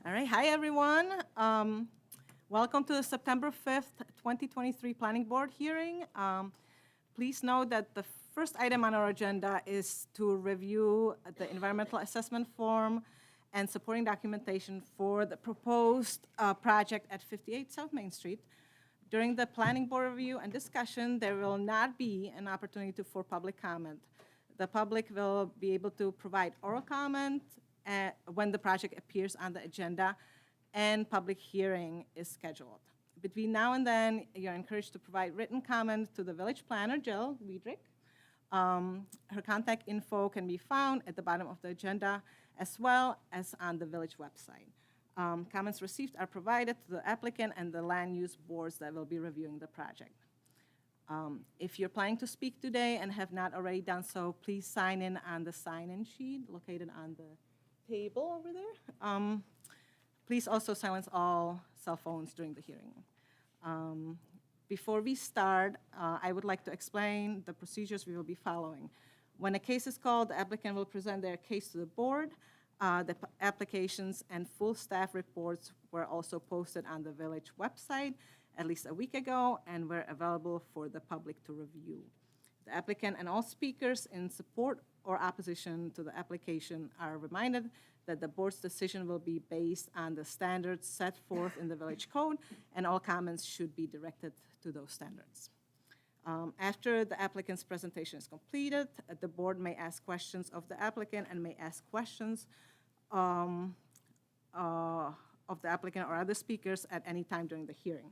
All right, hi everyone. Welcome to the September 5th, 2023 Planning Board hearing. Please note that the first item on our agenda is to review the environmental assessment form and supporting documentation for the proposed project at 58 South Main Street. During the planning board review and discussion, there will not be an opportunity for public comment. The public will be able to provide oral comment when the project appears on the agenda and public hearing is scheduled. Between now and then, you're encouraged to provide written comment to the village planner, Jill Wiedrich. Her contact info can be found at the bottom of the agenda as well as on the village website. Comments received are provided to the applicant and the land use boards that will be reviewing the project. If you're planning to speak today and have not already done so, please sign in on the sign-in sheet located on the table over there. Please also silence all cell phones during the hearing. Before we start, I would like to explain the procedures we will be following. When a case is called, the applicant will present their case to the board. The applications and full staff reports were also posted on the village website at least a week ago and were available for the public to review. The applicant and all speakers in support or opposition to the application are reminded that the board's decision will be based on the standards set forth in the village code, and all comments should be directed to those standards. After the applicant's presentation is completed, the board may ask questions of the applicant and may ask questions of the applicant or other speakers at any time during the hearing.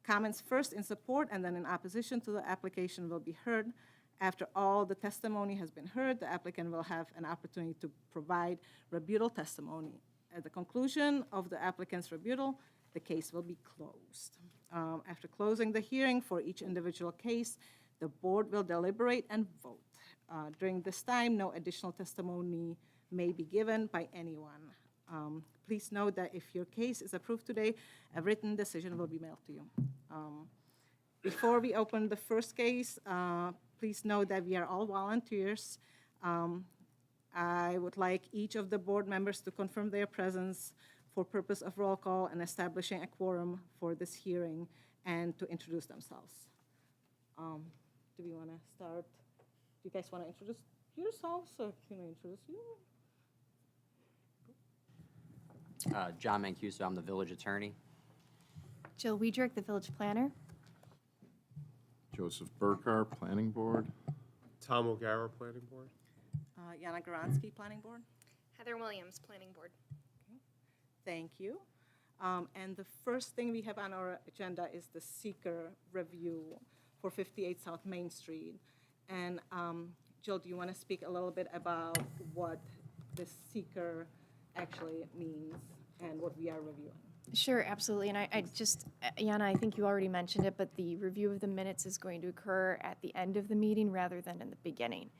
Comments first in support and then in opposition to the application will be heard. After all the testimony has been heard, the applicant will have an opportunity to provide rebuttal testimony. At the conclusion of the applicant's rebuttal, the case will be closed. After closing the hearing for each individual case, the board will deliberate and vote. During this time, no additional testimony may be given by anyone. Please note that if your case is approved today, a written decision will be mailed to you. Before we open the first case, please note that we are all volunteers. I would like each of the board members to confirm their presence for purpose of roll call and establishing a quorum for this hearing and to introduce themselves. Do we want to start? Do you guys want to introduce yourselves or can I introduce you? John Mancuso, I'm the village attorney. Jill Wiedrich, the village planner. Joseph Burkar, Planning Board. Tom O'Gara, Planning Board. Yana Garansky, Planning Board. Heather Williams, Planning Board. Thank you. And the first thing we have on our agenda is the seeker review for 58 South Main Street. And Jill, do you want to speak a little bit about what the seeker actually means and what we are reviewing? Sure, absolutely. And I just, Yana, I think you already mentioned it, but the review of the minutes is going to occur at the end of the meeting rather than in the beginning.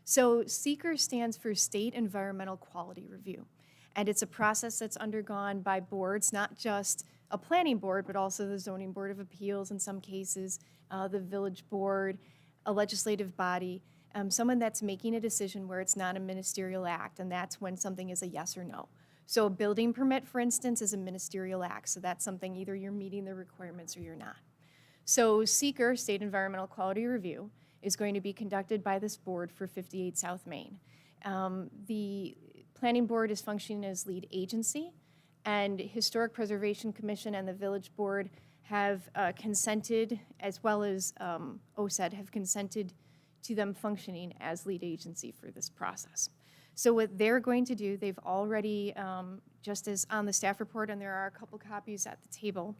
So SEEKR stands for State Environmental Quality Review. And it's a process that's undergone by boards, not just a planning board, but also the Zoning Board of Appeals in some cases, the village board, a legislative body, someone that's making a decision where it's not a ministerial act, and that's when something is a yes or no. So a building permit, for instance, is a ministerial act, so that's something either you're meeting the requirements or you're not. So SEEKR, State Environmental Quality Review, is going to be conducted by this board for 58 South Main. The Planning Board is functioning as lead agency, and Historic Preservation Commission and the Village Board have consented, as well as OSED have consented to them functioning as lead agency for this process. So what they're going to do, they've already, just as on the staff report, and there are a couple copies at the table,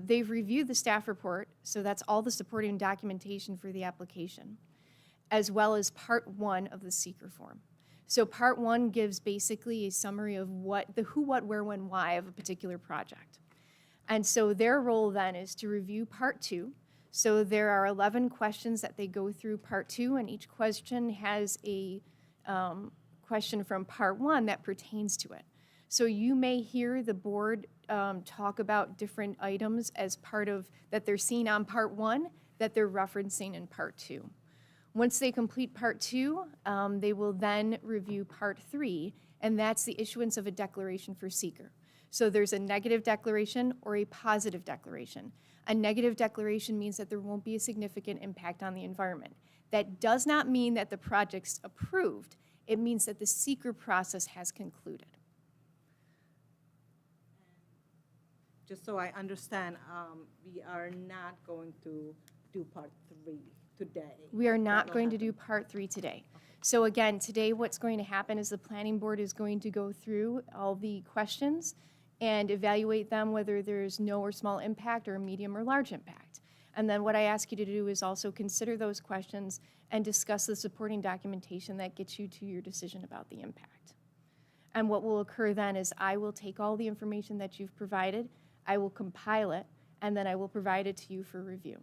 they've reviewed the staff report, so that's all the supporting documentation for the application, as well as part one of the seeker form. So part one gives basically a summary of what, the who, what, where, when, why of a particular project. And so their role then is to review part two. So there are 11 questions that they go through part two, and each question has a question from part one that pertains to it. So you may hear the board talk about different items as part of, that they're seeing on part one, that they're referencing in part two. Once they complete part two, they will then review part three, and that's the issuance of a declaration for seeker. So there's a negative declaration or a positive declaration. A negative declaration means that there won't be a significant impact on the environment. That does not mean that the project's approved. It means that the seeker process has concluded. Just so I understand, we are not going to do part 3 today. We are That not will going to happen. do part 3 today. So again, today what's going to happen is the planning board is going to go through all the questions and evaluate them, whether there's no or small impact or medium or large impact. And then what I ask you to do is also consider those questions and discuss the supporting documentation that gets you to your decision about the impact. And what will occur then is I will take all the information that you've provided, I will compile it, and then I will provide it to you for review.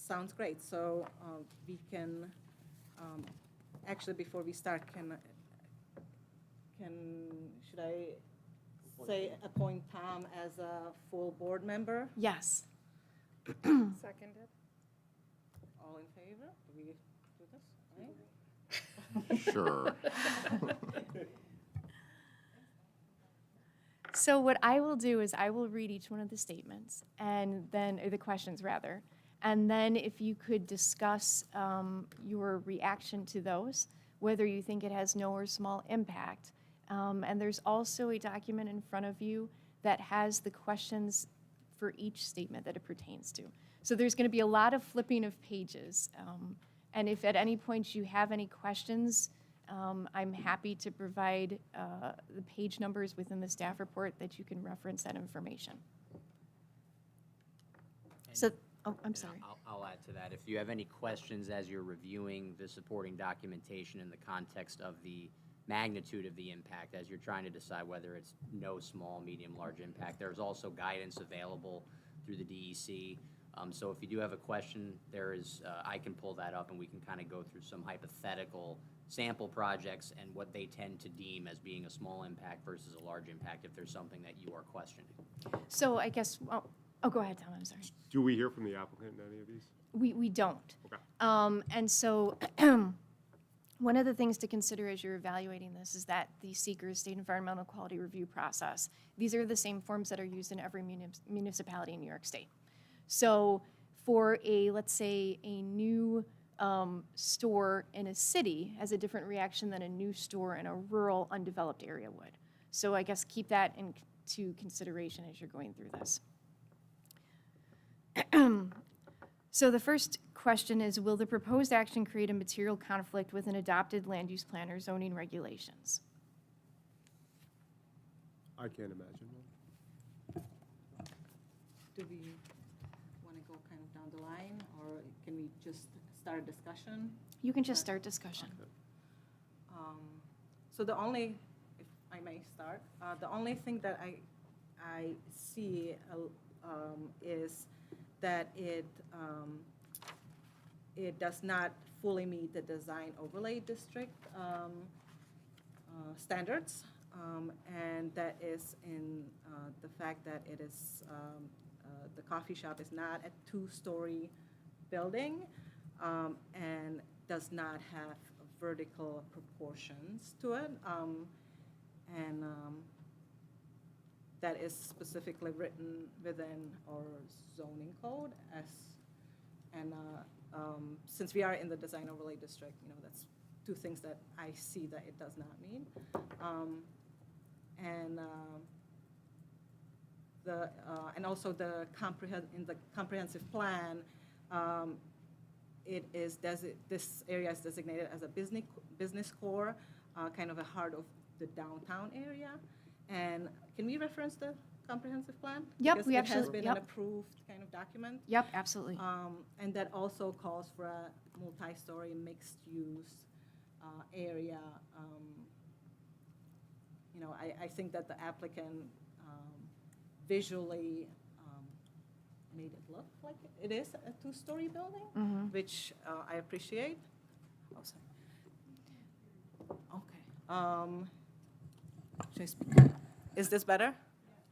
Sounds great. So we can, actually, before we start, should I say appoint Tom as a full board member? Yes. Seconded. All in favor? Do we do this? Right? Sure. So what I will do is I will read each one of the statements and then, or the questions rather, and then if you could discuss your reaction to those, whether you think it has no or small impact. And there's also a document in front of you that has the questions for each statement that it pertains to. So there's going to be a lot of flipping of pages. And if at any point you have any questions, I'm happy to provide the page numbers within the staff report that you can reference that information. So, oh, I'm And sorry. I'll add to that. If you have any questions as you're reviewing the supporting documentation in the context of the magnitude of the impact, as you're trying to decide whether it's no, small, medium, large impact, there's also guidance available through the DEC. So if you do have a question, there is, I can pull that up and we can kind of go through some hypothetical sample projects and what they tend to deem as being a small impact versus a large impact if there's something that you are questioning. So I guess, oh, go ahead, Tom, I'm sorry. Do we hear from the applicant in any of these? We don't. Okay. And so one of the things to consider as you're evaluating this is that the seeker's state environmental quality review process, these are the same forms that are used in every municipality in New York State. So for let's say, a new store in a city has a different reaction than a new store in a rural, undeveloped area would. So I guess keep that into consideration as you're going through this. So the first question is, will the proposed action create a material conflict with an adopted land use plan or zoning regulations? I can't imagine one. Do we want to go kind of down the line, or can we just start a discussion? You can just start discussion. So the only, if I may start, the only thing that I see is that it does not fully meet the design overlay district standards, and that is in the fact that it is the coffee shop is not a two-story building and does not have vertical proportions to it, and that is specifically written within our zoning code as, and since we are in the design overlay district, that's two things that I see that it does not mean. And also in the comprehensive plan, this area is designated as a business core, kind of a heart of the downtown area. And can we reference the comprehensive plan? Yep, Because we it has absolutely- been an yep. approved kind of document. Yep, absolutely. And that also calls for a multi-story mixed-use area. I think that the applicant visually made it look like it is a two-story building, which I appreciate. Oh, sorry. Okay. Should I speak? Is this better?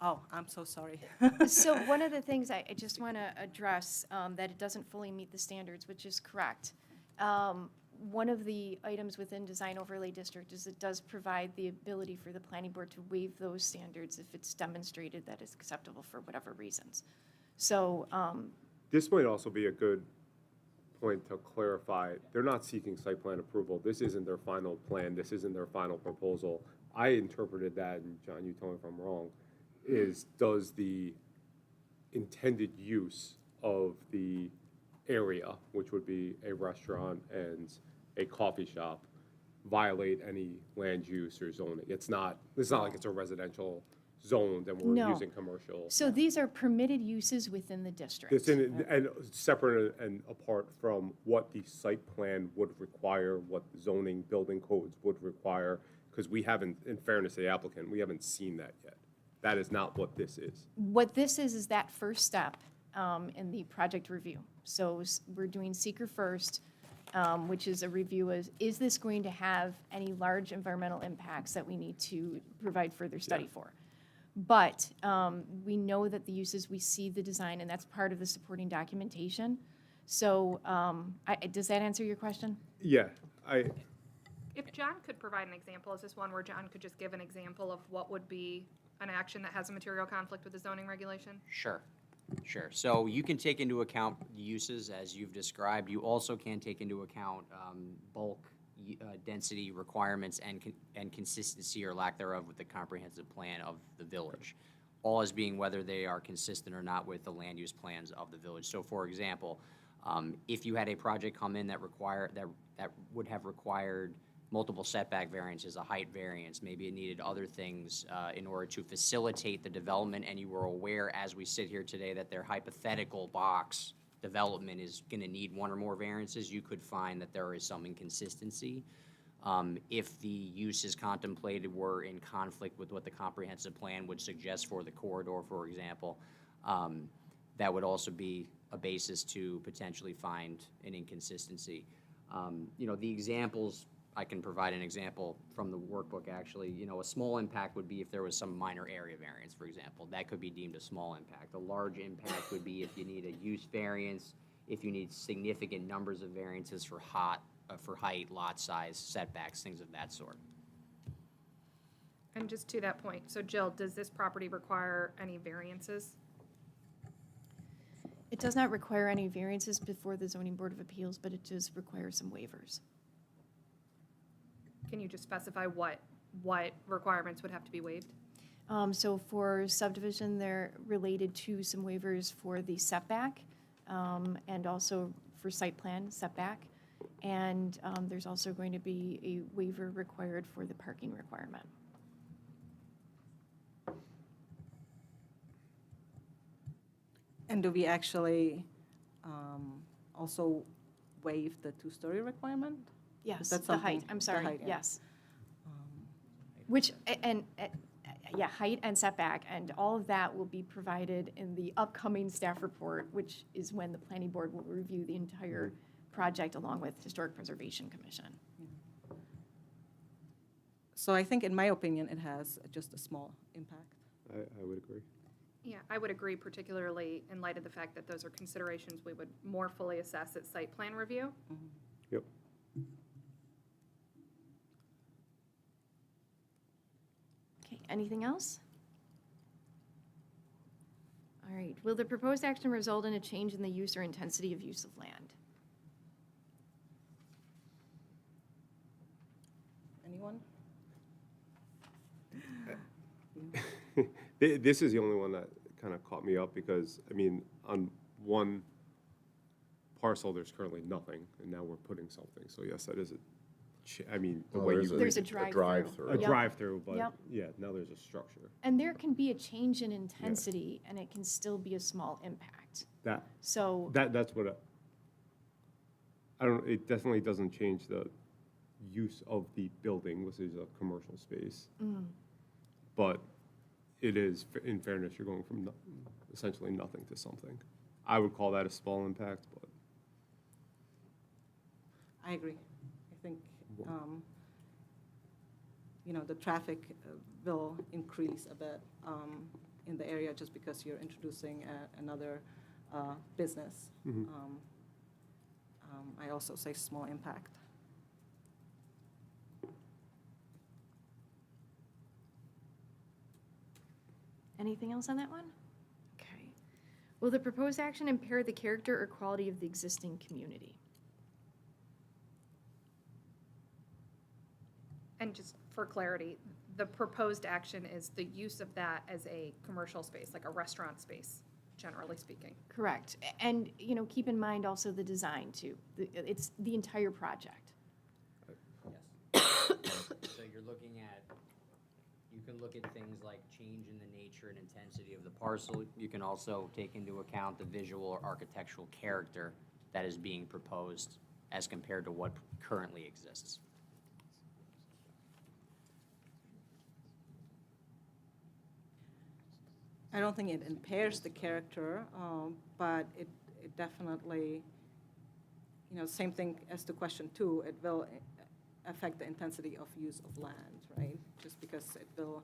Oh, I'm so sorry. So one of the things I just want to address, that it doesn't fully meet the standards, which is correct. one of the items within Design Overlay District is it does provide the ability for the planning board to waive those standards if it's demonstrated that it's acceptable for whatever reasons. So, This might also be a good point to clarify. They're not seeking site plan approval. This isn't their final plan. This isn't their final proposal. I interpreted that, and John, you tell me if I'm wrong, is does the intended use of the area, which would be a restaurant and a coffee shop, violate any land use or zoning? It's not like it's a residential zone and we're No. using commercial. so these are permitted uses within the district. It's and separate and apart from what the site plan would require, what zoning, building codes would require, because we haven't, in fairness to the applicant, we haven't seen that yet. That is not what this is. What this is that first step in the project review. So we're doing seeker first, which is a review of, is this going to have any large environmental impacts that we need to provide further study for? But we know that the uses, we see the design, and that's part of the supporting documentation. So does that answer your question? Yeah, If John could provide an example, is this one where John could just give an example of what would be an action that has a material conflict with the zoning regulation? Sure, sure. So you can take into account the uses as you've described. You also can take into account bulk density requirements and consistency or lack thereof with the comprehensive plan of the village. All as being whether they are consistent or not with the land use plans of the village. So for example, if you had a project come in that would have required multiple setback variances, a height variance, maybe it needed other things in order to facilitate the development, and you were aware as we sit here today that their hypothetical box development is going to need one or more variances, you could find that there is some inconsistency. If the uses contemplated were in conflict with what the comprehensive plan would suggest for the corridor, for example, that would also be a basis to potentially find an inconsistency. The examples, I can provide an example from the workbook, actually. A small impact would be if there was some minor area variance, for example. That could be deemed a small impact. A large impact would be if you need a use variance, if you need significant numbers of variances for height, lot size, setbacks, things of that sort. And just to that point, so Jill, does this property require any variances? It does not require any variances before the Zoning Board of Appeals, but it does require some waivers. Can you just specify what requirements would have to be waived? So for subdivision, they're related to some waivers for the setback, and also for site plan setback. And there's also going to be a waiver required for the parking requirement. And do we actually also waive the two-story requirement? Yes, That's the height, something- I'm the sorry, height, yeah. yes. Which, yeah, height and setback, and all of that will be provided in the upcoming staff report, which is when the planning board will review the entire project along with Historic Preservation Commission. So I think, in my opinion, it has just a small impact. I would agree. Yeah, I would agree, particularly in light of the fact that those are considerations we would more fully assess at site plan review. Yep. Okay, anything else? All right, will the proposed action result in a change in the use or intensity of use of land? Anyone? This is the only one that kind of caught me up because, on one parcel, there's currently nothing, and now we're putting something. So yes, that is the Well, way there's you. There's a a drive-through. drive-through. A Yep. drive-through, but Yep. yeah, now there's a structure. And there can be a change in intensity, and it can still be a small impact. So, That's what it definitely doesn't change the use of the building, which is a commercial space. But it is, in fairness, you're going from essentially nothing to something. I would call that a small impact, but I agree. I think, the traffic will increase a bit in the area just because you're introducing another business. I also say small impact. Anything else on that one? Okay. Will the proposed action impair the character or quality of the existing community? And just for clarity, the proposed action is the use of that as a commercial space, like a restaurant space, generally speaking. Correct. And, keep in mind also the design too. It's the entire project. So you're looking at, you can look at things like change in the nature and intensity of the parcel. You can also take into account the visual or architectural character that is being proposed as compared to what currently exists. I don't think it impairs the character, but it definitely, same thing as to question 2, it will affect the intensity of use of land, right? Just because it will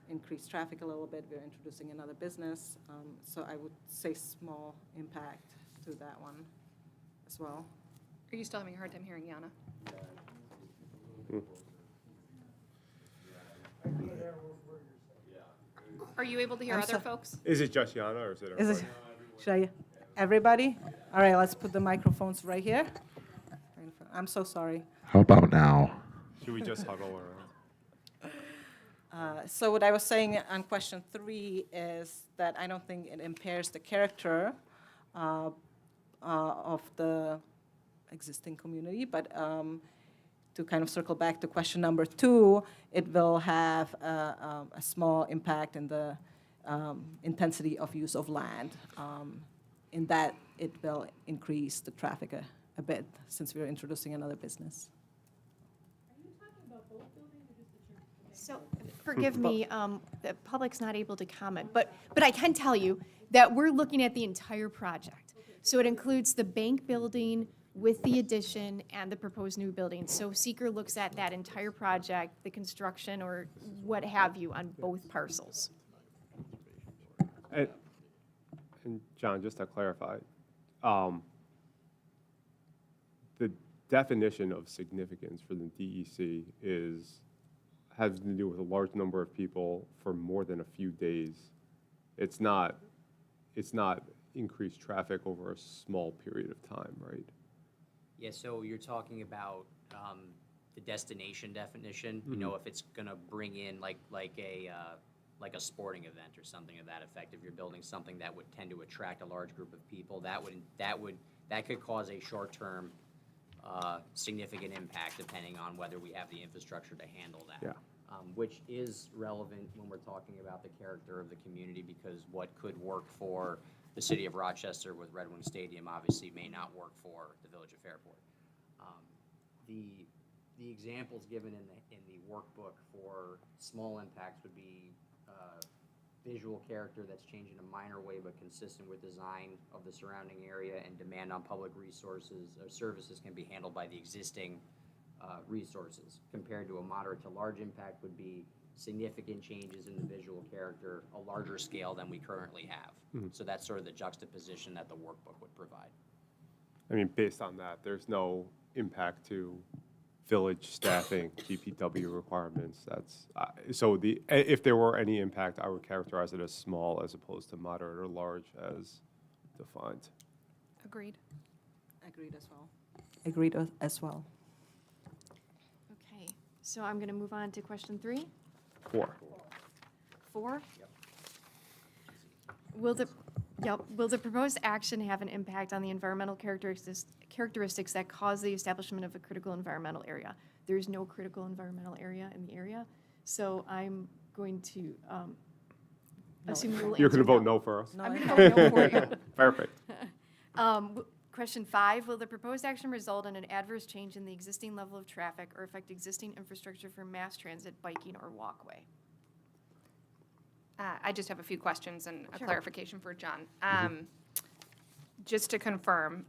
increase traffic a little bit, we're introducing another business, so I would say small impact to that one as well. Are you still having a hard time hearing Yana? Are you able to hear I'm other so- folks? Is it just Yana or is it Is everybody? it, should I, everybody? All right, let's put the microphones right here. I'm so sorry. How about now? Should we just huddle around? So what I was saying on question 3 is that I don't think it impairs the character of the existing community, but to kind of circle back to question number 2, it will have a small impact in the intensity of use of land, in that it will increase the traffic a bit since we're introducing another business. So, forgive me, the public's not able to comment, but I can tell you that we're looking at the entire project. So it includes the bank building with the addition and the proposed new building. So seeker looks at that entire project, the construction or what have you on both parcels. And John, just to clarify, the definition of significance for the DEC has to do with a large number of people for more than a few days. It's not increased traffic over a small period of time, right? Yeah, so you're talking about the destination definition, if it's gonna bring in like a sporting event or something of that effect. If you're building something that would tend to attract a large group of people, that could cause a short-term significant impact depending on whether we have the infrastructure to handle that. Yeah. Which is relevant when we're talking about the character of the community, because what could work for the city of Rochester with Red Wing Stadium obviously may not work for the village of Fairport. The examples given in the workbook for small impacts would be visual character that's changed in a minor way but consistent with design of the surrounding area, and demand on public resources or services can be handled by the existing resources. Compared to a moderate to large impact would be significant changes in the visual character, a larger scale than we currently have. So that's sort of the juxtaposition that the workbook would provide. I mean, based on that, there's no impact to village staffing, DPW requirements. That's, if there were any impact, I would characterize it as small as opposed to moderate or large as defined. Agreed. Agreed as well. Agreed as well. Okay, so I'm going to move on to question 3. 4. 4? Will the proposed action have an impact on the environmental characteristics that cause the establishment of a critical environmental area? There is no critical environmental area in the area, so I'm going to assume you will You're going to answer vote no for us? No, I'm it- going to vote no for you. Perfect. Question 5, will the proposed action result in an adverse change in the existing level of traffic or affect existing infrastructure for mass transit, biking, or walkway? I just have a few questions and a Sure. clarification for John. Just to confirm,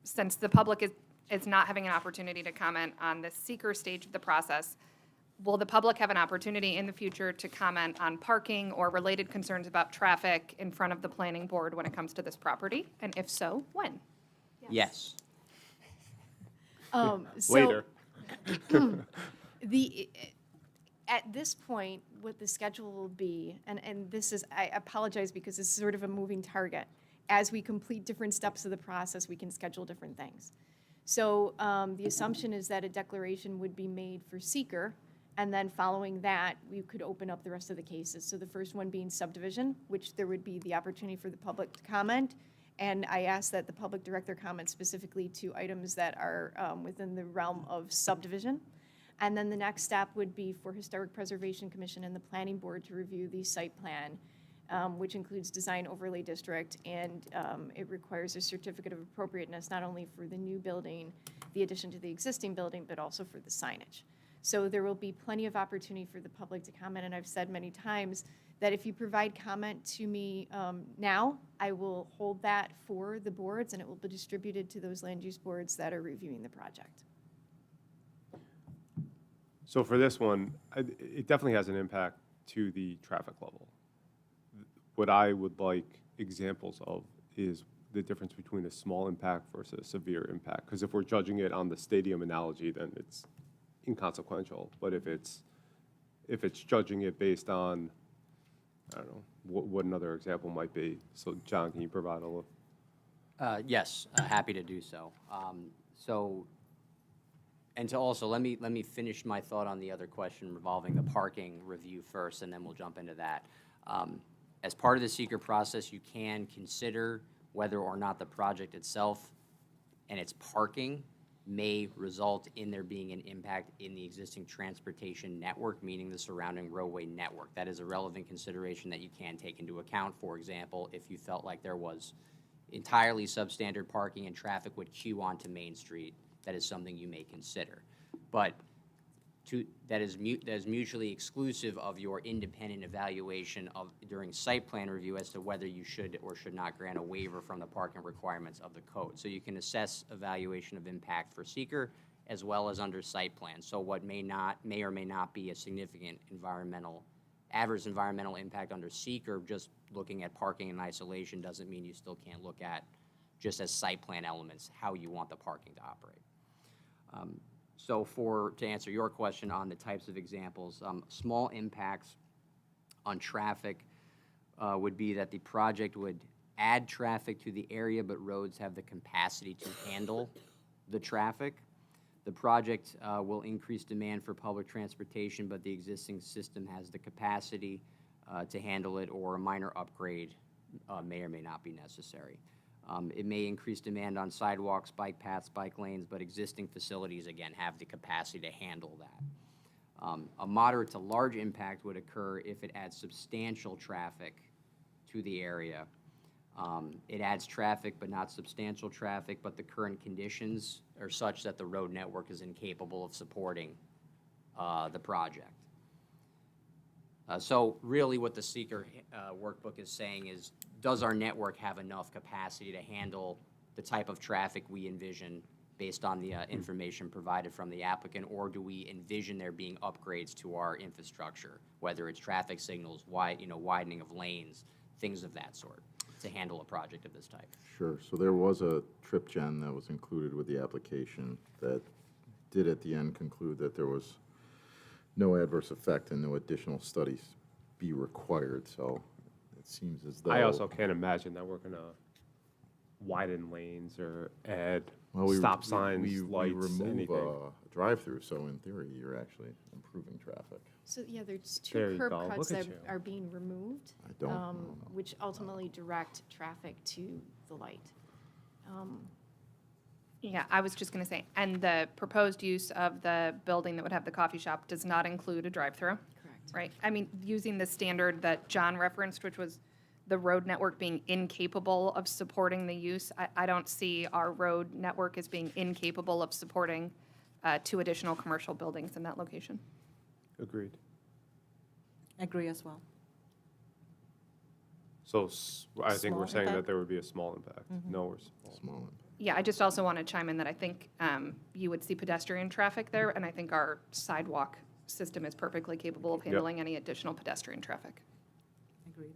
since the public is not having an opportunity to comment on the seeker stage of the process, will the public have an opportunity in the future to comment on parking or related concerns about traffic in front of the planning board when it comes to this property? And if so, when? Yes. So Later. At this point, what the schedule will be, and this is, I apologize because this is sort of a moving target. As we complete different steps of the process, we can schedule different things. So the assumption is that a declaration would be made for seeker, and then following that, we could open up the rest of the cases. So the first one being subdivision, which there would be the opportunity for the public to comment. And I ask that the public direct their comments specifically to items that are within the realm of subdivision. And then the next step would be for Historic Preservation Commission and the Planning Board to review the site plan, which includes design overlay district, and it requires a certificate of appropriateness, not only for the new building, the addition to the existing building, but also for the signage. So there will be plenty of opportunity for the public to comment, and I've said many times that if you provide comment to me now, I will hold that for the boards, and it will be distributed to those land use boards that are reviewing the project. So for this one, it definitely has an impact to the traffic level. What I would like examples of is the difference between a small impact versus a severe impact. Because if we're judging it on the stadium analogy, then it's inconsequential. But if it's judging it based on, I don't know, what another example might be. So John, can you provide a little? Yes, happy to do so. And to also, let me finish my thought on the other question revolving the parking review first, and then we'll jump into that. As part of the seeker process, you can consider whether or not the project itself and its parking may result in there being an impact in the existing transportation network, meaning the surrounding roadway network. That is a relevant consideration that you can take into account. For example, if you felt like there was entirely substandard parking and traffic would queue onto Main Street, that is something you may consider. But that is mutually exclusive of your independent evaluation during site plan review as to whether you should or should not grant a waiver from the parking requirements of the code. So you can assess evaluation of impact for seeker as well as under site plan. So what may or may not be a significant adverse environmental impact under seeker, just looking at parking in isolation doesn't mean you still can't look at, just as site plan elements, how you want the parking to operate. So to answer your question on the types of examples, small impacts on traffic would be that the project would add traffic to the area, but roads have the capacity to handle the traffic. The project will increase demand for public transportation, but the existing system has the capacity to handle it, or a minor upgrade may or may not be necessary. It may increase demand on sidewalks, bike paths, bike lanes, but existing facilities, again, have the capacity to handle that. A moderate to large impact would occur if it adds substantial traffic to the area. It adds traffic, but not substantial traffic, but the current conditions are such that the road network is incapable of supporting the project. So really what the seeker workbook is saying is, does our network have enough capacity to handle the type of traffic we envision based on the information provided from the applicant, or do we envision there being upgrades to our infrastructure, whether it's traffic signals, widening of lanes, things of that sort, to handle a project of this type? Sure. So there was a trip gen that was included with the application that did at the end conclude that there was no adverse effect and no additional studies be required. So it seems as though I also can't imagine that we're gonna widen lanes or add stop signs, lights, we remove anything. a drive-through. So in theory, you're actually improving traffic. So, yeah, there's There two you curb go. cuts Look at that you. are being removed, I don't know. which ultimately direct traffic to the light. Yeah, I was just going to say, and the proposed use of the building that would have the coffee shop does not include a drive-through, Correct. right? I mean, using the standard that John referenced, which was the road network being incapable of supporting the use, I don't see our road network as being incapable of supporting 2 additional commercial buildings in that location. Agreed. Agree as well. So I think we're Small saying that impact? there would be a small impact. No, we're small. Small impact. Yeah, I just also want to chime in that I think you would see pedestrian traffic there, and I think our sidewalk system is perfectly capable of handling any additional pedestrian traffic. Agreed.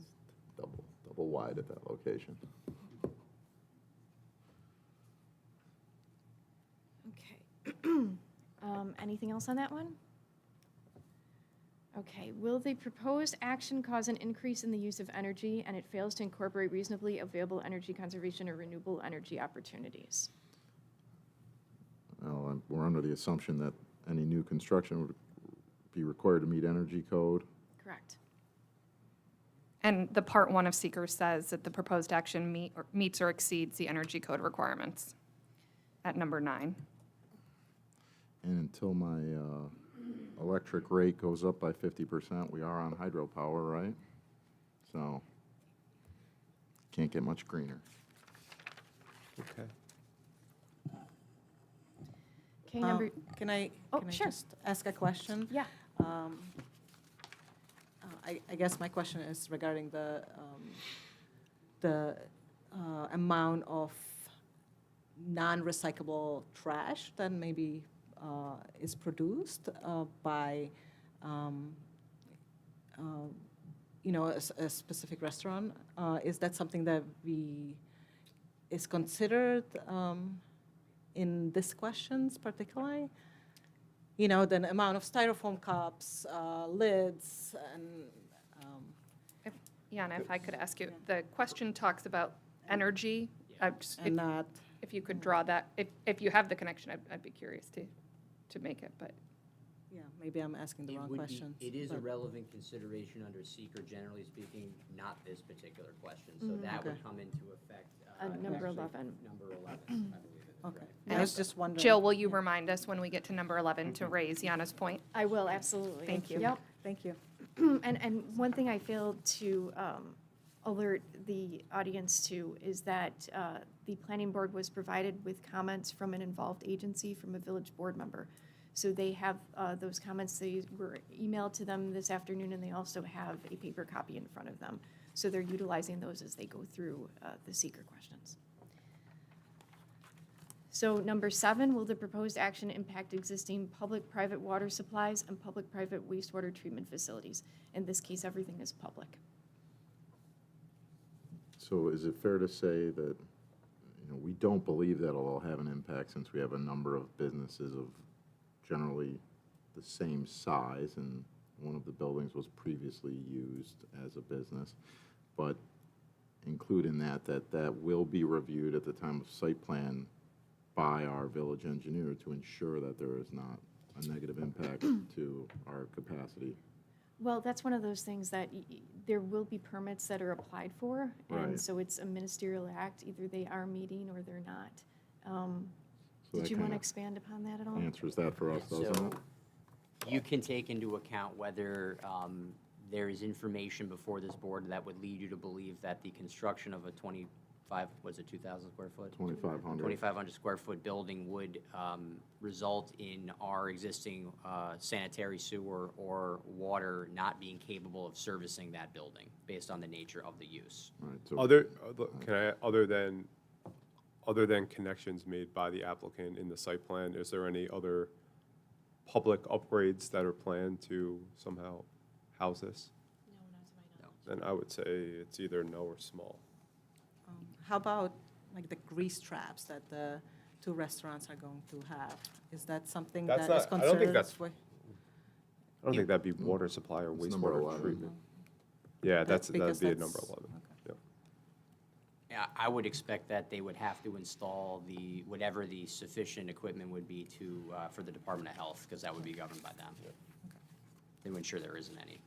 Double wide at that location. Okay. Anything else on that one? Okay, will the proposed action cause an increase in the use of energy and it fails to incorporate reasonably available energy conservation or renewable energy opportunities? Well, we're under the assumption that any new construction would be required to meet energy code. Correct. And the part one of seeker says that the proposed action meets or exceeds the energy code requirements at number 9. And until my electric rate goes up by 50%, we are on hydropower, right? So, can't get much greener. Okay. Okay, number, Can I, Oh, can I sure. just ask a question? yeah, I guess my question is regarding the amount of non-recyclable trash that maybe is produced by, a specific restaurant. Is that something that is considered in these questions particularly? You know, the amount of styrofoam cups, lids, and, Jana, if I could ask you, the question talks about energy. and not, If you could draw that, if you have the connection, I'd be curious to make it, but. yeah, maybe I'm asking the It wrong would be- question. It is a but- relevant consideration under seeker, generally speaking, not this particular question. So that would Okay. come into effect. number actually, 11. Number 11, I believe it is. Okay, right. I was just wondering. Jill, will you remind us when we get to number 11 to raise Jana's point? I will, absolutely. Thank you. Yep. Thank you. And one thing I failed to alert the audience to is that the planning board was provided with comments from an involved agency, from a village board member. So they have those comments, they were emailed to them this afternoon, and they also have a paper copy in front of them. So they're utilizing those as they go through the seeker questions. So number 7, will the proposed action impact existing public-private water supplies and public-private wastewater treatment facilities? In this case, everything is public. So is it fair to say that, we don't believe that'll all have an impact since we have a number of businesses of generally the same size, and one of the buildings was previously used as a business, but include in that will be reviewed at the time of site plan by our village engineer to ensure that there is not a negative impact to our capacity. Well, that's one of those things that there will be permits that are applied for, and Right. so it's a ministerial act. Either they are meeting or they're not. So Did that you want kinda to expand upon that at all? Answers that for us, doesn't So it? you can take into account whether there is information before this board that would lead you to believe that the construction of a 2,000 square foot? 2,500. 2,500 square foot building would result in our existing sanitary sewer or water not being capable of servicing that building based on the nature of the use. Right, so Other than connections made by the applicant in the site plan, is there any other public upgrades that are planned to somehow house this? Then I would say it's either no or small. How about like the grease traps that the two restaurants are going to have? Is that something That's that is not- I don't think considered? that's- I don't think that'd be water supply or It's number wastewater 11. treatment. Yeah, that'd because be a that's- number 11. Yeah. Yeah, I would expect that they would have to install whatever the sufficient equipment would be for the Department of Health, because that would be governed by them. To ensure there isn't any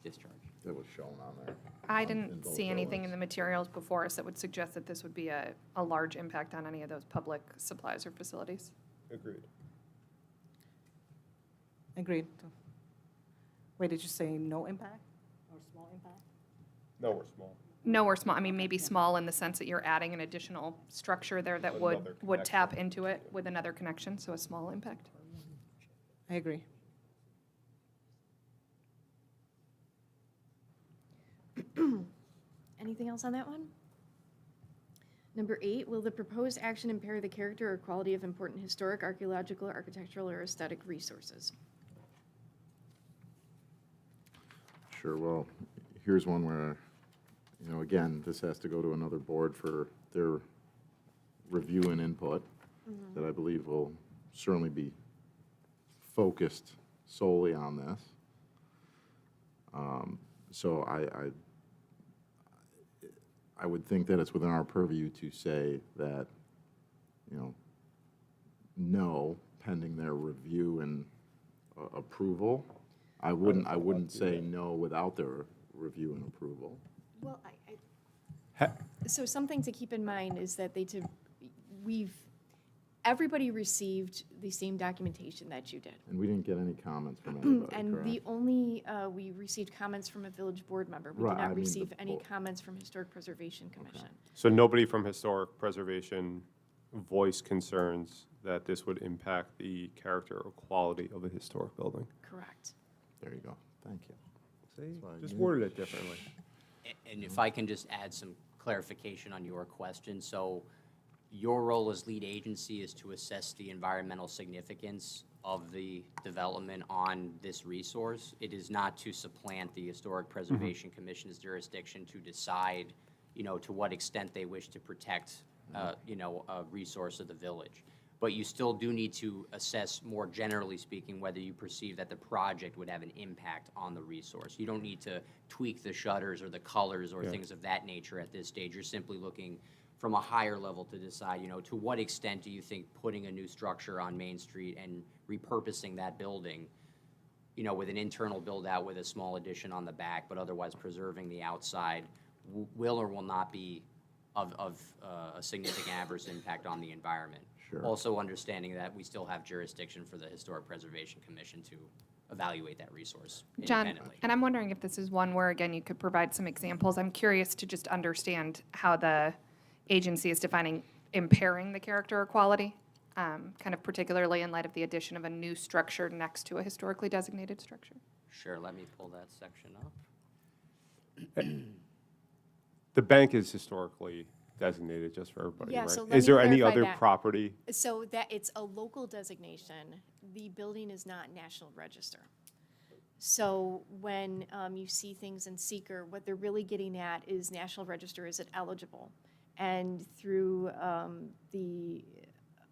discharge. that was shown on there. I in didn't both see anything in buildings. the materials before us that would suggest that this would be a large impact on any of those public supplies or facilities. Agreed. Agreed. Wait, did you say no impact or small impact? No or small. No or small, I mean, maybe small in the sense that you're adding an additional structure there that Another would tap into it with another connection, so a small impact. I agree. Anything else on that one? Number 8, will the proposed action impair the character or quality of important historic, archaeological, architectural, or aesthetic resources? Sure, well, here's one where, again, this has to go to another board for their review and input that I believe will certainly be focused solely on this. So I would think that it's within our purview to say that, you know, no, pending their review and approval. I wouldn't say no without their review and approval. Well, so something to keep in mind is that everybody received the same documentation that you did. And we didn't get any comments from anybody, And correct? the only, we received comments from a village board member. We Right, did I not mean, receive the any bo- comments from Historic Preservation Commission. So nobody from Historic Preservation voiced concerns that this would impact the character or quality of a historic building? Correct. There you go. Thank you. See, why I just knew. worded it differently. And if I can just add some clarification on your question, so your role as lead agency is to assess the environmental significance of the development on this resource. It is not to supplant the Historic Preservation Commission's jurisdiction to decide, you know, to what extent they wish to protect, you know, a resource of the village. But you still do need to assess, more generally speaking, whether you perceive that the project would have an impact on the resource. You don't need to tweak the shutters or the colors or things of that nature at this stage. You're simply looking from a higher level to decide, you know, to what extent do you think putting a new structure on Main Street and repurposing that building, you know, with an internal build-out with a small addition on the back, but otherwise preserving the outside, will or will not be of a significant adverse impact on the environment. Sure. Also understanding that we still have jurisdiction for the Historic Preservation Commission to evaluate that resource John, independently. and I'm wondering if this is one where, again, you could provide some examples. I'm curious to just understand how the agency is defining impairing the character or quality, kind of particularly in light of the addition of a new structure next to a historically designated structure. Sure, let me pull that section up. The bank is historically designated, just for everybody, Yeah, right? so let Is me there any clarify other that. property? So that it's a local designation. The building is not National Register. So when you see things in seeker, what they're really getting at is National Register, is it eligible? And through the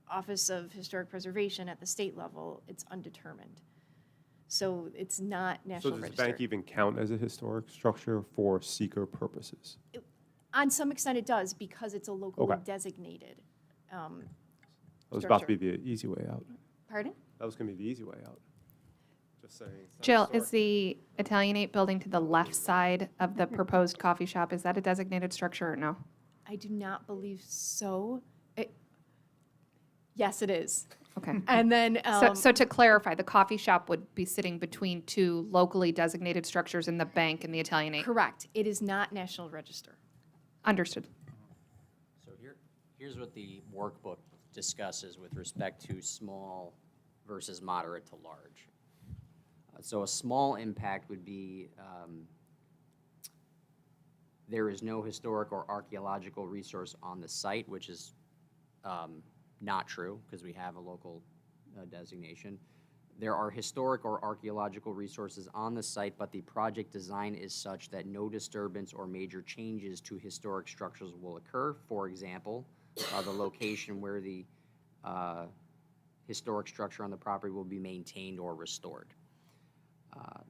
Office of Historic Preservation at the state level, it's undetermined. So it's not So National does the Register. bank even count as a historic structure for seeker purposes? On some extent, it does, because it's a locally Okay. designated. That was about to be Structure. the easy way out. Pardon? That was going to be the easy way out. Just saying. it's not Jill, historic. is the Italianate building to the left side of the proposed coffee shop, is that a designated structure or no? I do not believe so. Yes, it is. Okay. And then, So to clarify, the coffee shop would be sitting between two locally designated structures in the bank and the Italianate? correct, it is not National Register. Understood. So here's what the workbook discusses with respect to small versus moderate to large. So a small impact would be, there is no historic or archaeological resource on the site, which is not true, because we have a local designation. There are historic or archaeological resources on the site, but the project design is such that no disturbance or major changes to historic structures will occur. For example, the location where the historic structure on the property will be maintained or restored.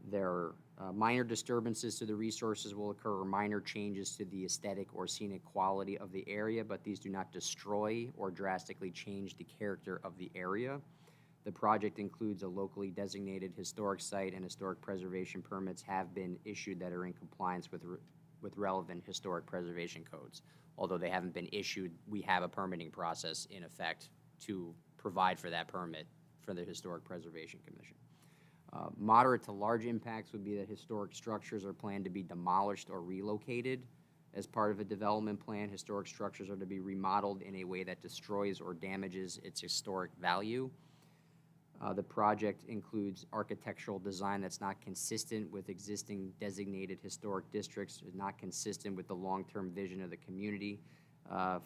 There are minor disturbances to the resources will occur, or minor changes to the aesthetic or scenic quality of the area, but these do not destroy or drastically change the character of the area. The project includes a locally designated historic site, and historic preservation permits have been issued that are in compliance with relevant historic preservation codes. Although they haven't been issued, we have a permitting process in effect to provide for that permit for the Historic Preservation Commission. Moderate to large impacts would be that historic structures are planned to be demolished or relocated. As part of a development plan, historic structures are to be remodeled in a way that destroys or damages its historic value. The project includes architectural design that's not consistent with existing designated historic districts, is not consistent with the long-term vision of the community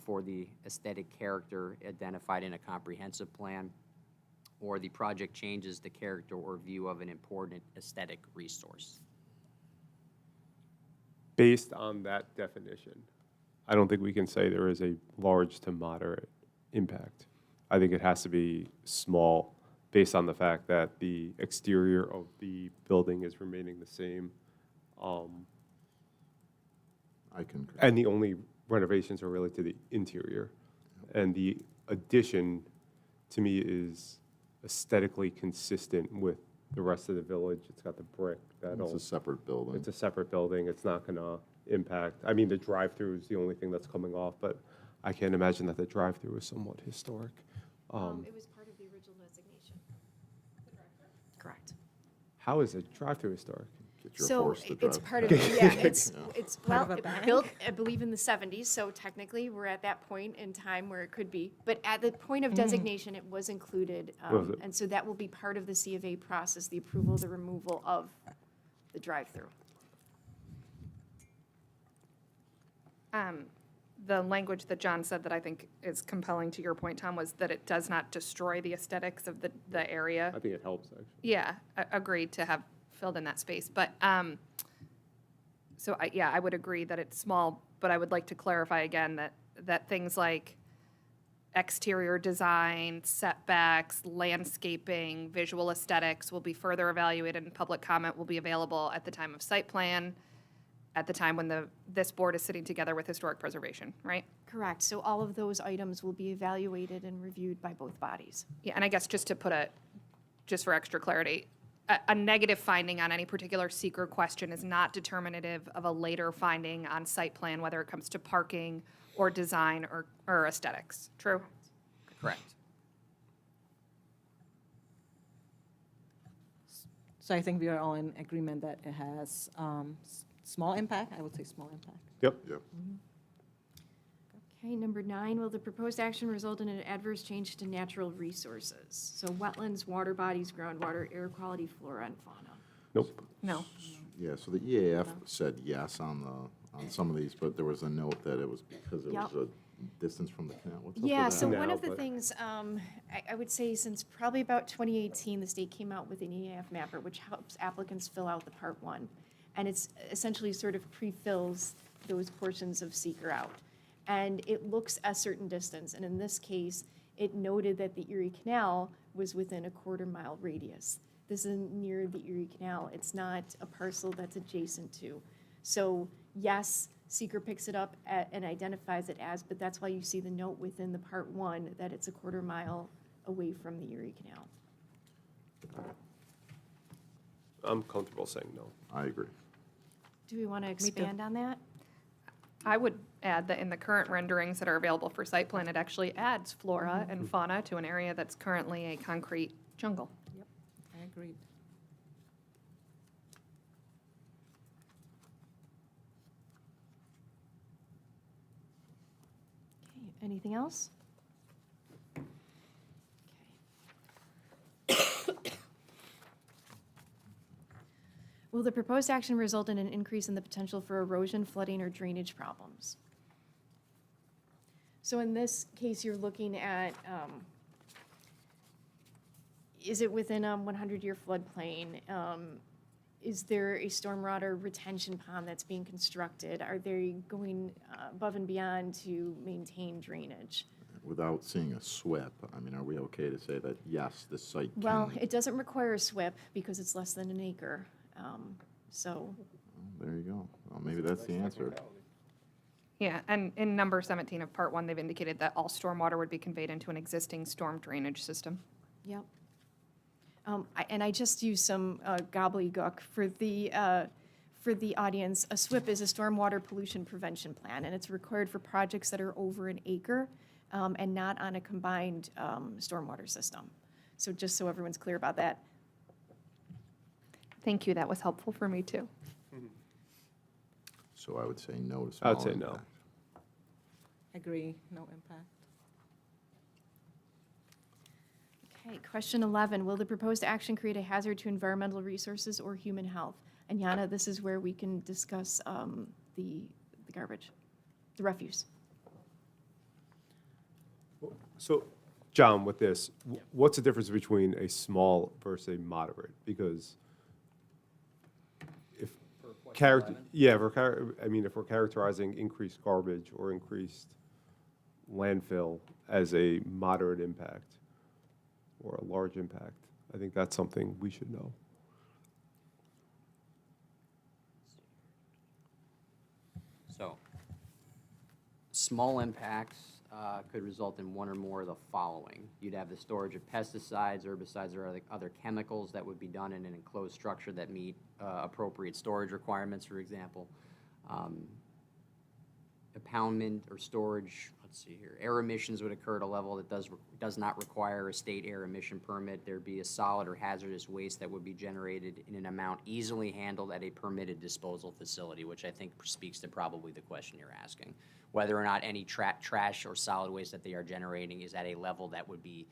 for the aesthetic character identified in a comprehensive plan, or the project changes the character or view of an important aesthetic resource. Based on that definition, I don't think we can say there is a large to moderate impact. I think it has to be small, based on the fact that the exterior of the building is remaining the same. I concur. And the only renovations are really to the interior. And the addition, to me, is aesthetically consistent with the rest of the village. It's got the brick It's that'll, a separate building. it's a separate building. It's not gonna impact, I mean, the drive-through is the only thing that's coming off, but I can't imagine that the drive-through is somewhat historic. It was part of the original designation. Correct. How is a drive-through historic? Get your So horse to it's drive. part of, yeah, it's, Part of well, a it bank? built, I believe, in the 70s, so technically, we're at that point in time where it could be. But at the point of designation, it was included. Was it? And so that will be part of the C of A process, the approval, the removal of the drive-through. The language that John said that I think is compelling to your point, Tom, was that it does not destroy the aesthetics of the area. I think it helps, actually. Yeah, agreed to have filled in that space, but, so I would agree that it's small, but I would like to clarify again that things like exterior design, setbacks, landscaping, visual aesthetics will be further evaluated and public comment will be available at the time of site plan, at the time when this board is sitting together with historic preservation, right? Correct. So all of those items will be evaluated and reviewed by both bodies. Yeah, and I guess just to put just for extra clarity, a negative finding on any particular seeker question is not determinative of a later finding on site plan, whether it comes to parking or design or aesthetics. True? Correct. So I think we are all in agreement that it has small impact, I would say small impact. Yep. Yep. Okay, number 9, will the proposed action result in an adverse change to natural resources? So wetlands, water bodies, groundwater, air quality, flora, and fauna. Nope. No. Yeah, so the EAF said yes on some of these, but there was a note that it was because it was Yep. a distance from the canal. What's up with Yeah, that? so one Now, of the but- things, I would say since probably about 2018, the state came out with an EAF mapper, which helps applicants fill out the Part 1. And it's essentially sort of pre-fills those portions of seeker out. And it looks a certain distance, and in this case, it noted that the Erie Canal was within a quarter-mile radius. This isn't near the Erie Canal, it's not a parcel that's adjacent to. So, yes, seeker picks it up and identifies it as, but that's why you see the note within the Part 1 that it's a quarter-mile away from the Erie Canal. I'm comfortable saying no. I agree. Do we want to expand on that? I would add that in the current renderings that are available for site plan, it actually adds flora and fauna to an area that's currently a concrete jungle. I agree. Okay, anything else? Okay. Will the proposed action result in an increase in the potential for erosion, flooding, or drainage problems? So in this case, you're looking at, is it within a 100-year floodplain? Is there a stormwater retention pond that's being constructed? Are they going above and beyond to maintain drainage? Without seeing a SWIP, I mean, are we okay to say that, yes, this site can? Well, it doesn't require a SWIP because it's less than an acre. So, There you go. Well, maybe that's the answer. Yeah, and in number 17 of Part 1, they've indicated that all stormwater would be conveyed into an existing storm drainage system. yep. And I just used some gobbledygook for the audience. A SWIP is a stormwater pollution prevention plan, and it's required for projects that are over an acre and not on a combined stormwater system. So just so everyone's clear about that. Thank you, that was helpful for me, too. So I would say no to small I would say no. impact. Agree, no impact. Okay, question 11, will the proposed action create a hazard to environmental resources or human health? And Yana, this is where we can discuss the garbage, the refuse. So, John, with this, what's the difference between a small versus a moderate? Because if if we're characterizing increased garbage or increased landfill as a moderate impact or a large impact, I think that's something we should know. Small impacts could result in one or more of the following. You'd have the storage of pesticides, herbicides, or other chemicals that would be done in an enclosed structure that meet appropriate storage requirements, for example. Impoundment or storage, let's see here, air emissions would occur at a level that does not require a state air emission permit. There'd be a solid or hazardous waste that would be generated in an amount easily handled at a permitted disposal facility, which I think speaks to probably the question you're asking. Whether or not any trash or solid waste that they are generating is at a level that would be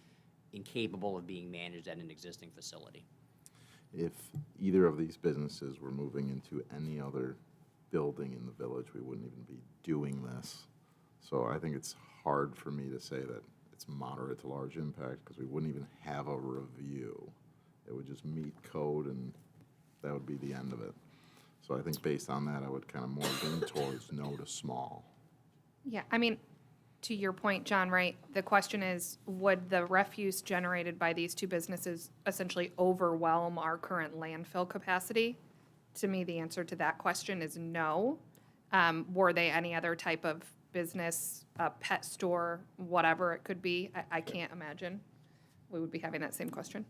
incapable of being managed at an existing facility. If either of these businesses were moving into any other building in the village, we wouldn't even be doing this. So I think it's hard for me to say that it's moderate to large impact, because we wouldn't even have a review. It would just meet code, and that would be the end of it. So I think based on that, I would kind of more lean towards no to small. Yeah, I mean, to your point, John, right, the question is, would the refuse generated by these two businesses essentially overwhelm our current landfill capacity? To me, the answer to that question is no. Were they any other type of business, a pet store, whatever it could be, I can't imagine we would be having that same question.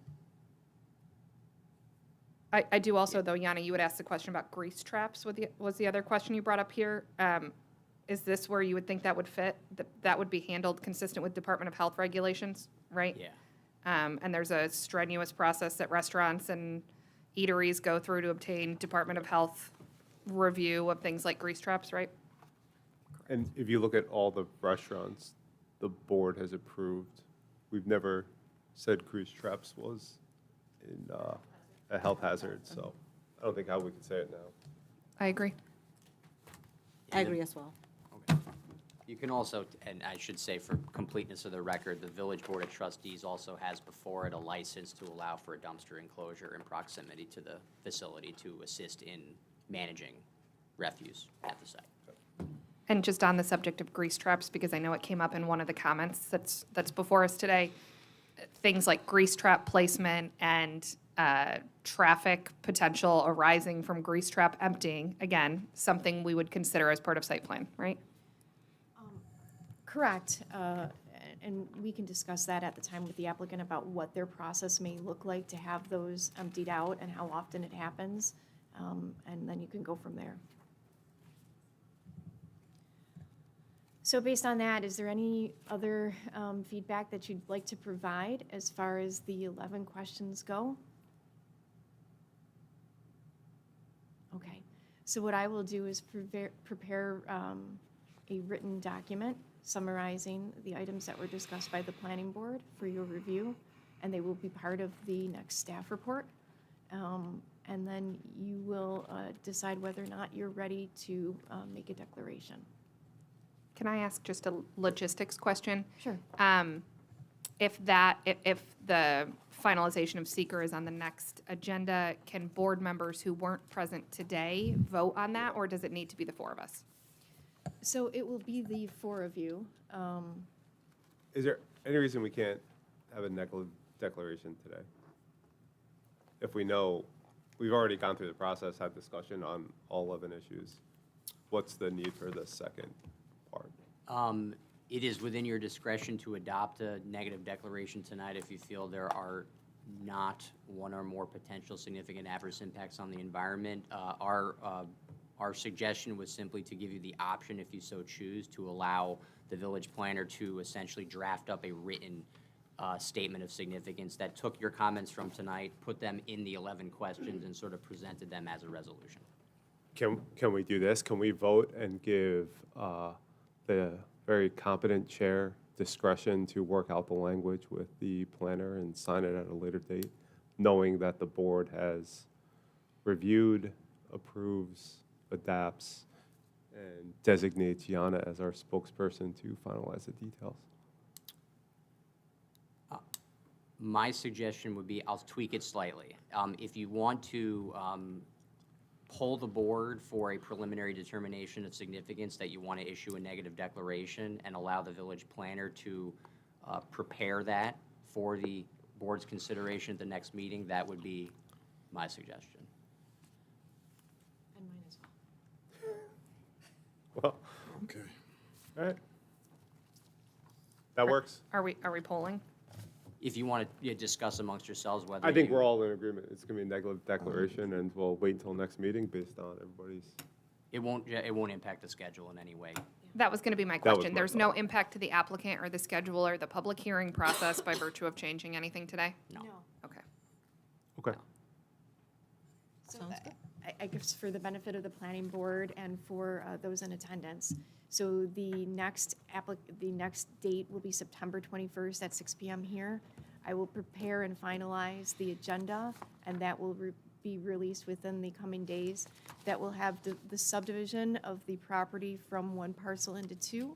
I do also, though, Yana, you would ask the question about grease traps, was the other question you brought up here. Is this where you would think that would fit? That would be handled consistent with Department of Health regulations, right? Yeah. And there's a strenuous process that restaurants and eateries go through to obtain Department of Health review of things like grease traps, right? And if you look at all the restaurants the board has approved, we've never said grease traps was in a health hazard, so I don't think how we could say it now. I agree. I agree as well. Okay. You can also, and I should say for completeness of the record, the Village Board of Trustees also has before it a license to allow for a dumpster enclosure in proximity to the facility to assist in managing refuse at the site. And just on the subject of grease traps, because I know it came up in one of the comments that's before us today, things like grease trap placement and traffic potential arising from grease trap emptying, again, something we would consider as part of site plan, right? Correct. And we can discuss that at the time with the applicant about what their process may look like to have those emptied out and how often it happens. And then you can go from there. So based on that, is there any other feedback that you'd like to provide as far as the 11 questions go? Okay, so what I will do is prepare a written document summarizing the items that were discussed by the planning board for your review, and they will be part of the next staff report. And then you will decide whether or not you're ready to make a declaration. Can I ask just a logistics question? Sure. If the finalization of seeker is on the next agenda, can board members who weren't present today vote on that, or does it need to be the four of us? So it will be the four of you. Is there any reason we can't have a declaration today? If we know, we've already gone through the process, had discussion on all 11 issues, what's the need for the second part? It is within your discretion to adopt a negative declaration tonight if you feel there are not one or more potential significant adverse impacts on the environment. Our suggestion was simply to give you the option, if you so choose, to allow the village planner to essentially draft up a written statement of significance that took your comments from tonight, put them in the 11 questions, and sort of presented them as a resolution. Can we do this? Can we vote and give the very competent chair discretion to work out the language with the planner and sign it at a later date, knowing that the board has reviewed, approves, adapts, and designates Yana as our spokesperson to finalize the details? My suggestion would be, I'll tweak it slightly. If you want to poll the board for a preliminary determination of significance that you want to issue a negative declaration and allow the village planner to prepare that for the board's consideration at the next meeting, that would be my suggestion. And mine as well. Well, Okay. all right. That works? Are we polling? If you want to discuss amongst yourselves whether I think you- we're all in agreement. It's going to be a negative declaration, and we'll wait until next meeting based on everybody's. It won't impact the schedule in any way. That was going to be my That was question. my There's no thought. impact to the applicant or the schedule or the public hearing process by virtue of changing anything today? No. Okay. Okay. So Sounds I guess for the benefit of the planning board and for those in attendance, so the next date will be September 21st at 6 PM here. I will prepare and finalize the agenda, and that will be released within the coming days. That will have the subdivision of the property from one parcel into two.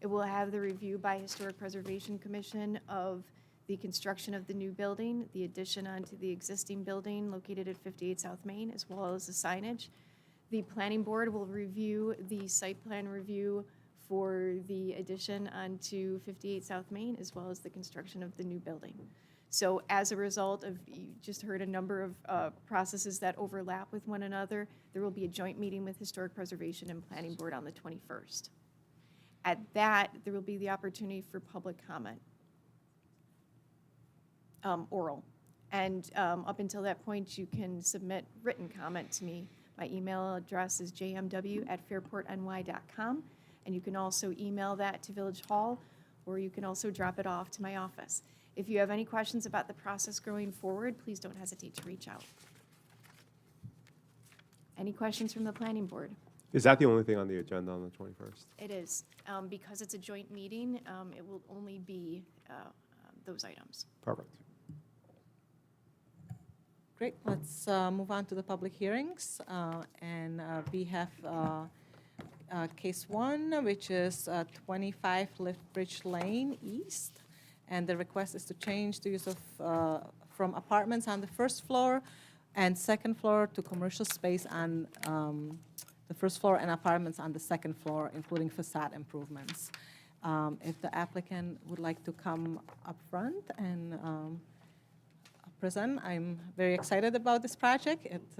It will have the review by Historic Preservation Commission of the construction of the new building, the addition onto the existing building located at 58 South Main, as well as the signage. The planning board will review the site plan review for the addition onto 58 South Main, as well as the construction of the new building. So as a result of, you just heard a number of processes that overlap with one another, there will be a joint meeting with Historic Preservation and Planning Board on the 21st. At that, there will be the opportunity for public comment, oral. And up until that point, you can submit written comment to me. My email address is jmw@fairportny.com, and you can also email that to Village Hall, or you can also drop it off to my office. If you have any questions about the process going forward, please don't hesitate to reach out. Any questions from the planning board? Is that the only thing on the agenda on the 21st? It is. Because it's a joint meeting, it will only be those items. Perfect. Great, let's move on to the public hearings. And we have case one, which is 25 Liftbridge Lane East. And the request is to change the use of, from apartments on the first floor and second floor to commercial space on the first floor and apartments on the second floor, including facade improvements. If the applicant would like to come up front and present, I'm very excited about this project. It's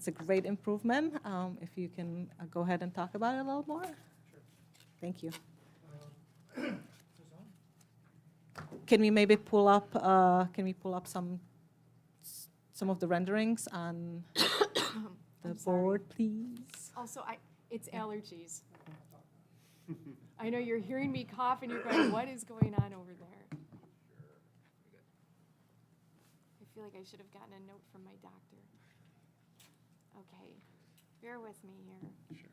a great improvement. If you can go ahead and talk about it a little more. Sure. Thank you. Can we maybe pull up, some of the renderings on the I'm sorry. board, please? Also, it's allergies. I know you're hearing me cough and you're going, what is going on over there? I feel like I should have gotten a note from my doctor. Okay, bear with me here. Sure.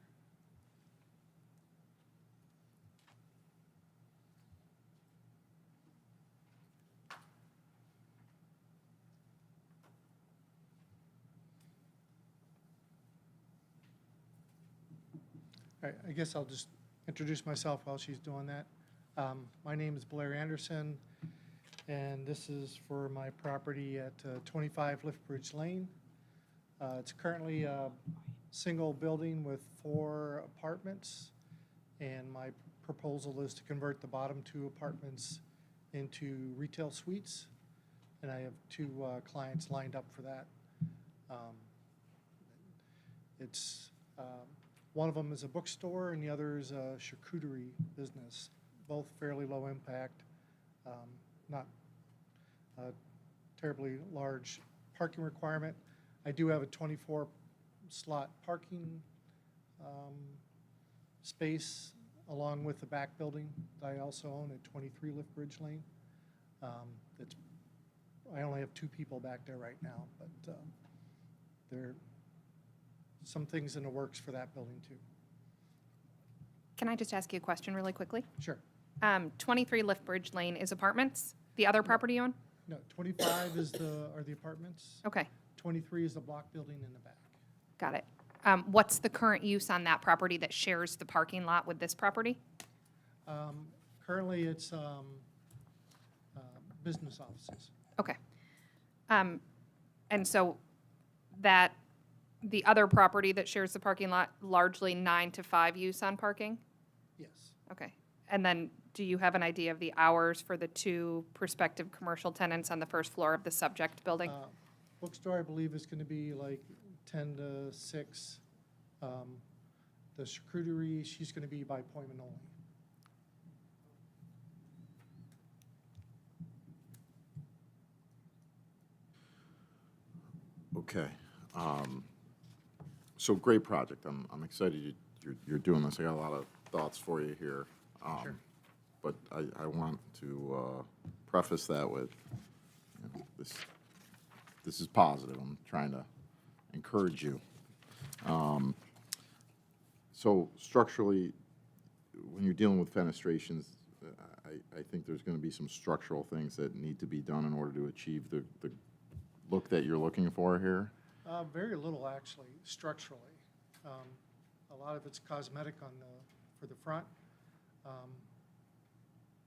All right, I guess I'll just introduce myself while she's doing that. My name is Blair Anderson, and this is for my property at 25 Liftbridge Lane. It's currently a single building with 4 apartments, and my proposal is to convert the bottom 2 apartments into retail suites, and I have 2 clients lined up for that. One of them is a bookstore, and the other is a charcuterie business, both fairly low impact, not a terribly large parking requirement. I do have a 24-slot parking space along with the back building that I also own at 23 Liftbridge Lane. I only have 2 people back there right now, but there are some things in the works for that building too. Can I just ask you a question really quickly? Sure. 23 Liftbridge Lane is apartments? The other property you own? No, 25 are the apartments. Okay, 23 is the block building in the back. got it. What's the current use on that property that shares the parking lot with this property? Currently, it's business offices. Okay. And so the other property that shares the parking lot, largely 9 to 5 use on parking? Yes. Okay. And then do you have an idea of the hours for the 2 prospective commercial tenants on the first floor of the subject building? Bookstore, I believe, is going to be like 10 to 6. The charcuterie, she's going to be by appointment only. Okay. So great project. I'm excited you're doing this. I got a lot of thoughts for you here. Sure. But I want to preface that with, you know, this is positive. I'm trying to encourage you. So structurally, when you're dealing with fenestrations, I think there's going to be some structural things that need to be done in order to achieve the look that you're looking for here. Very little, actually, structurally. A lot of it's cosmetic for the front.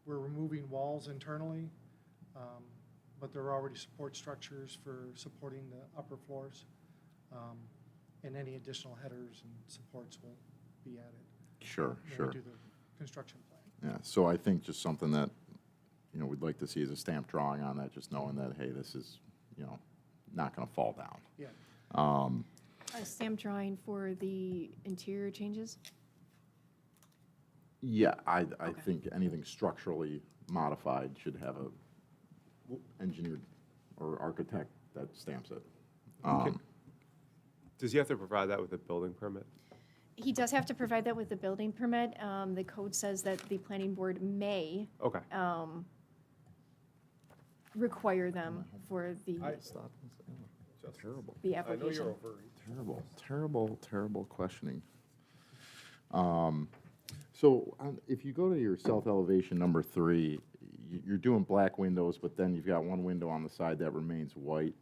We're removing walls internally, but there are already support structures for supporting the upper floors. And any additional headers and supports will be added Sure, when sure. we do the construction plan. Yeah, so I think just something that, you know, we'd like to see is a stamp drawing on that, just knowing that, hey, this is, you know, not going to fall down. Yeah. A stamp drawing for the interior changes? Yeah, I think anything structurally modified should have a engineered or architect that stamps it. Does he have to provide that with a building permit? He does have to provide that with the building permit. The code says that the planning board may Okay. require them for the Terrible. the application. Terrible questioning. So if you go to your south elevation number 3, you're doing black windows, but then you've got one window on the side that remains white.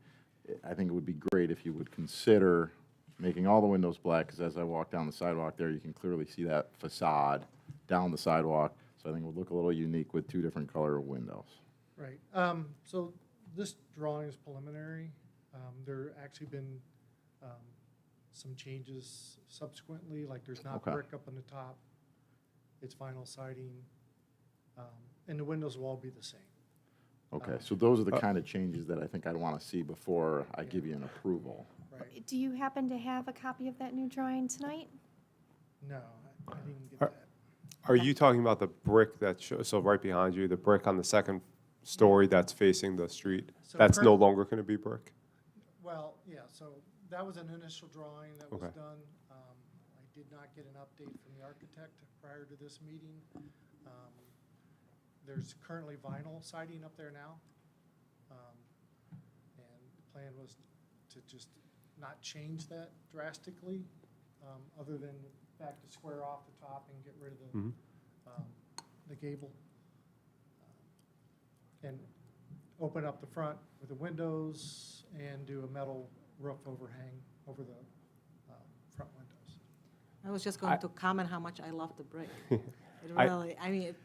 I think it would be great if you would consider making all the windows black, because as I walk down the sidewalk there, you can clearly see that facade down the sidewalk. So I think it would look a little unique with 2 different color windows. Right. So this drawing is preliminary. There actually been some changes subsequently, like there's not Okay. brick up on the top. It's vinyl siding, and the windows will all be the same. Okay, so those are the kind of changes that I think I'd want to see before I give you an approval. Right? Do you happen to have a copy of that new drawing tonight? No, I didn't get Are- that. Are you talking about the brick that shows, so right behind you, the brick on the second story that's facing the street? So That's no current- longer going to be brick? Well, yeah, so that was an initial drawing that was Okay. done. I did not get an update from the architect prior to this meeting. There's currently vinyl siding up there now. And the plan was to just not change that drastically, other than, in fact, to square off the top and get rid of the gable. And open up the front with the windows and do a metal roof overhang over the front windows. I was just going to comment how much I love the brick. It I- really, I mean, it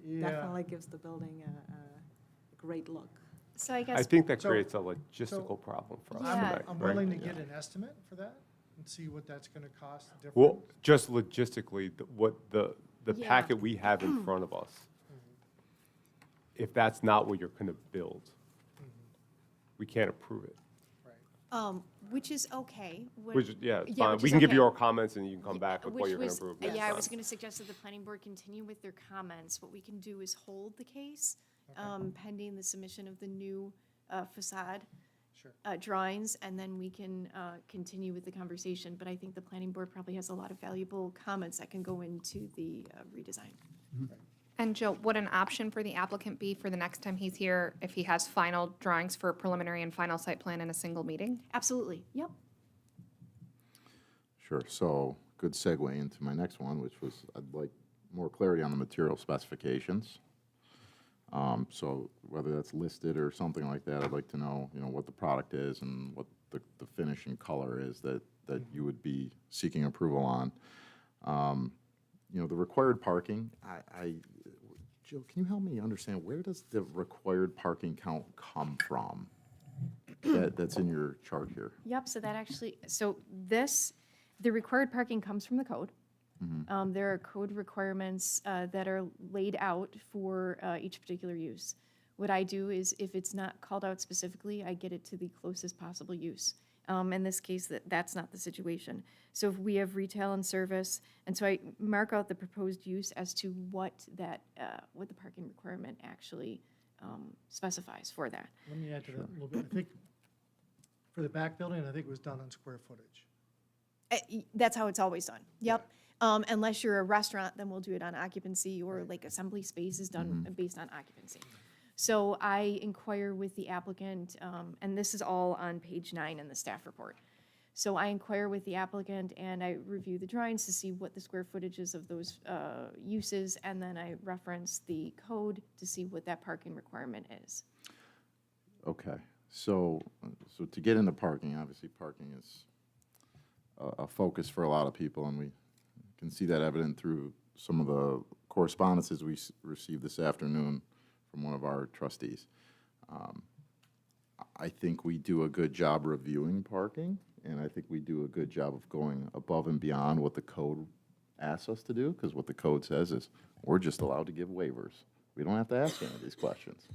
Yeah. definitely gives the building a great look. So I I guess, think that So- creates a logistical problem for us Yeah. tonight, I'm right? willing to get an estimate for that and see what that's going to cost different. Well, just logistically, what the Yeah. packet we have in front of us, if that's not what you're going to build, we can't approve it. Right. which is okay. When- Which, is- yeah, it's Yeah, fine. which We is can give you okay. our comments and you can come back with what Which you're going to was- approve. Yeah, next I was time. going to suggest that the planning board continue with their comments. What we can do is hold the case pending the submission of the new facade Sure. drawings, and then we can continue with the conversation. But I think the planning board probably has a lot of valuable comments that can go into the redesign. And Jill, would an option for the applicant be for the next time he's here, if he has final drawings for preliminary and final site plan in a single meeting? Absolutely, yep. Sure, so good segue into my next one, which was, I'd like more clarity on the material specifications. So whether that's listed or something like that, I'd like to know, you know, what the product is and what the finish and color is that you would be seeking approval on. You know, the required parking, Jill, can you help me understand, where does the required parking count come from? That's in your chart here. Yep, so that actually, the required parking comes from the code. There are code requirements that are laid out for each particular use. What I do is, if it's not called out specifically, I get it to the closest possible use. In this case, that's not the situation. So if we have retail and service, and so I mark out the proposed use as to what the parking requirement actually specifies for that. Let me add to that a little bit. I think For the back building, I think it was done on square footage. That's how it's always done. Yep. Unless you're a restaurant, then we'll do it on occupancy, or like assembly space is done based on occupancy. So I inquire with the applicant, and this is all on page 9 in the staff report. So I inquire with the applicant and I review the drawings to see what the square footage is of those uses, and then I reference the code to see what that parking requirement is. Okay, so to get into parking, obviously parking is a focus for a lot of people, and we can see that evident through some of the correspondences we received this afternoon from one of our trustees. I think we do a good job reviewing parking, and I think we do a good job of going above and beyond what the code asks us to do, because what the code says is we're just allowed to give waivers. We don't have to ask any of these questions.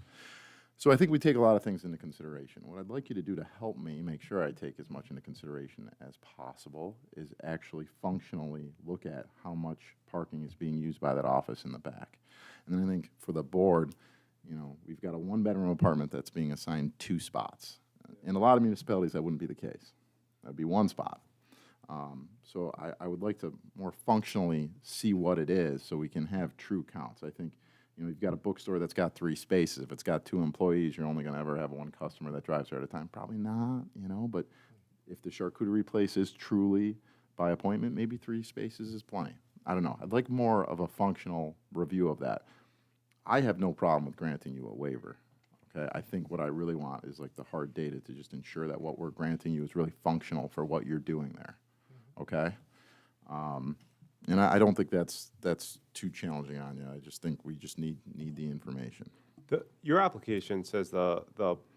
So I think we take a lot of things into consideration. What I'd like you to do to help me make sure I take as much into consideration as possible is actually functionally look at how much parking is being used by that office in the back. And then I think for the board, you know, we've got a one-bedroom apartment that's being assigned 2 spots. In a lot of municipalities, that wouldn't be the case. That'd be 1 spot. So I would like to more functionally see what it is so we can have true counts. I think, you know, you've got a bookstore that's got 3 spaces. If it's got 2 employees, you're only going to ever have 1 customer that drives there at a time. Probably not, you know, but if the charcuterie place is truly by appointment, maybe 3 spaces is plenty. I don't know. I'd like more of a functional review of that. I have no problem with granting you a waiver, okay? I think what I really want is like the hard data to just ensure that what we're granting you is really functional for what you're doing there, okay? And I don't think that's too challenging on you. I just think we just need the information. Your application says the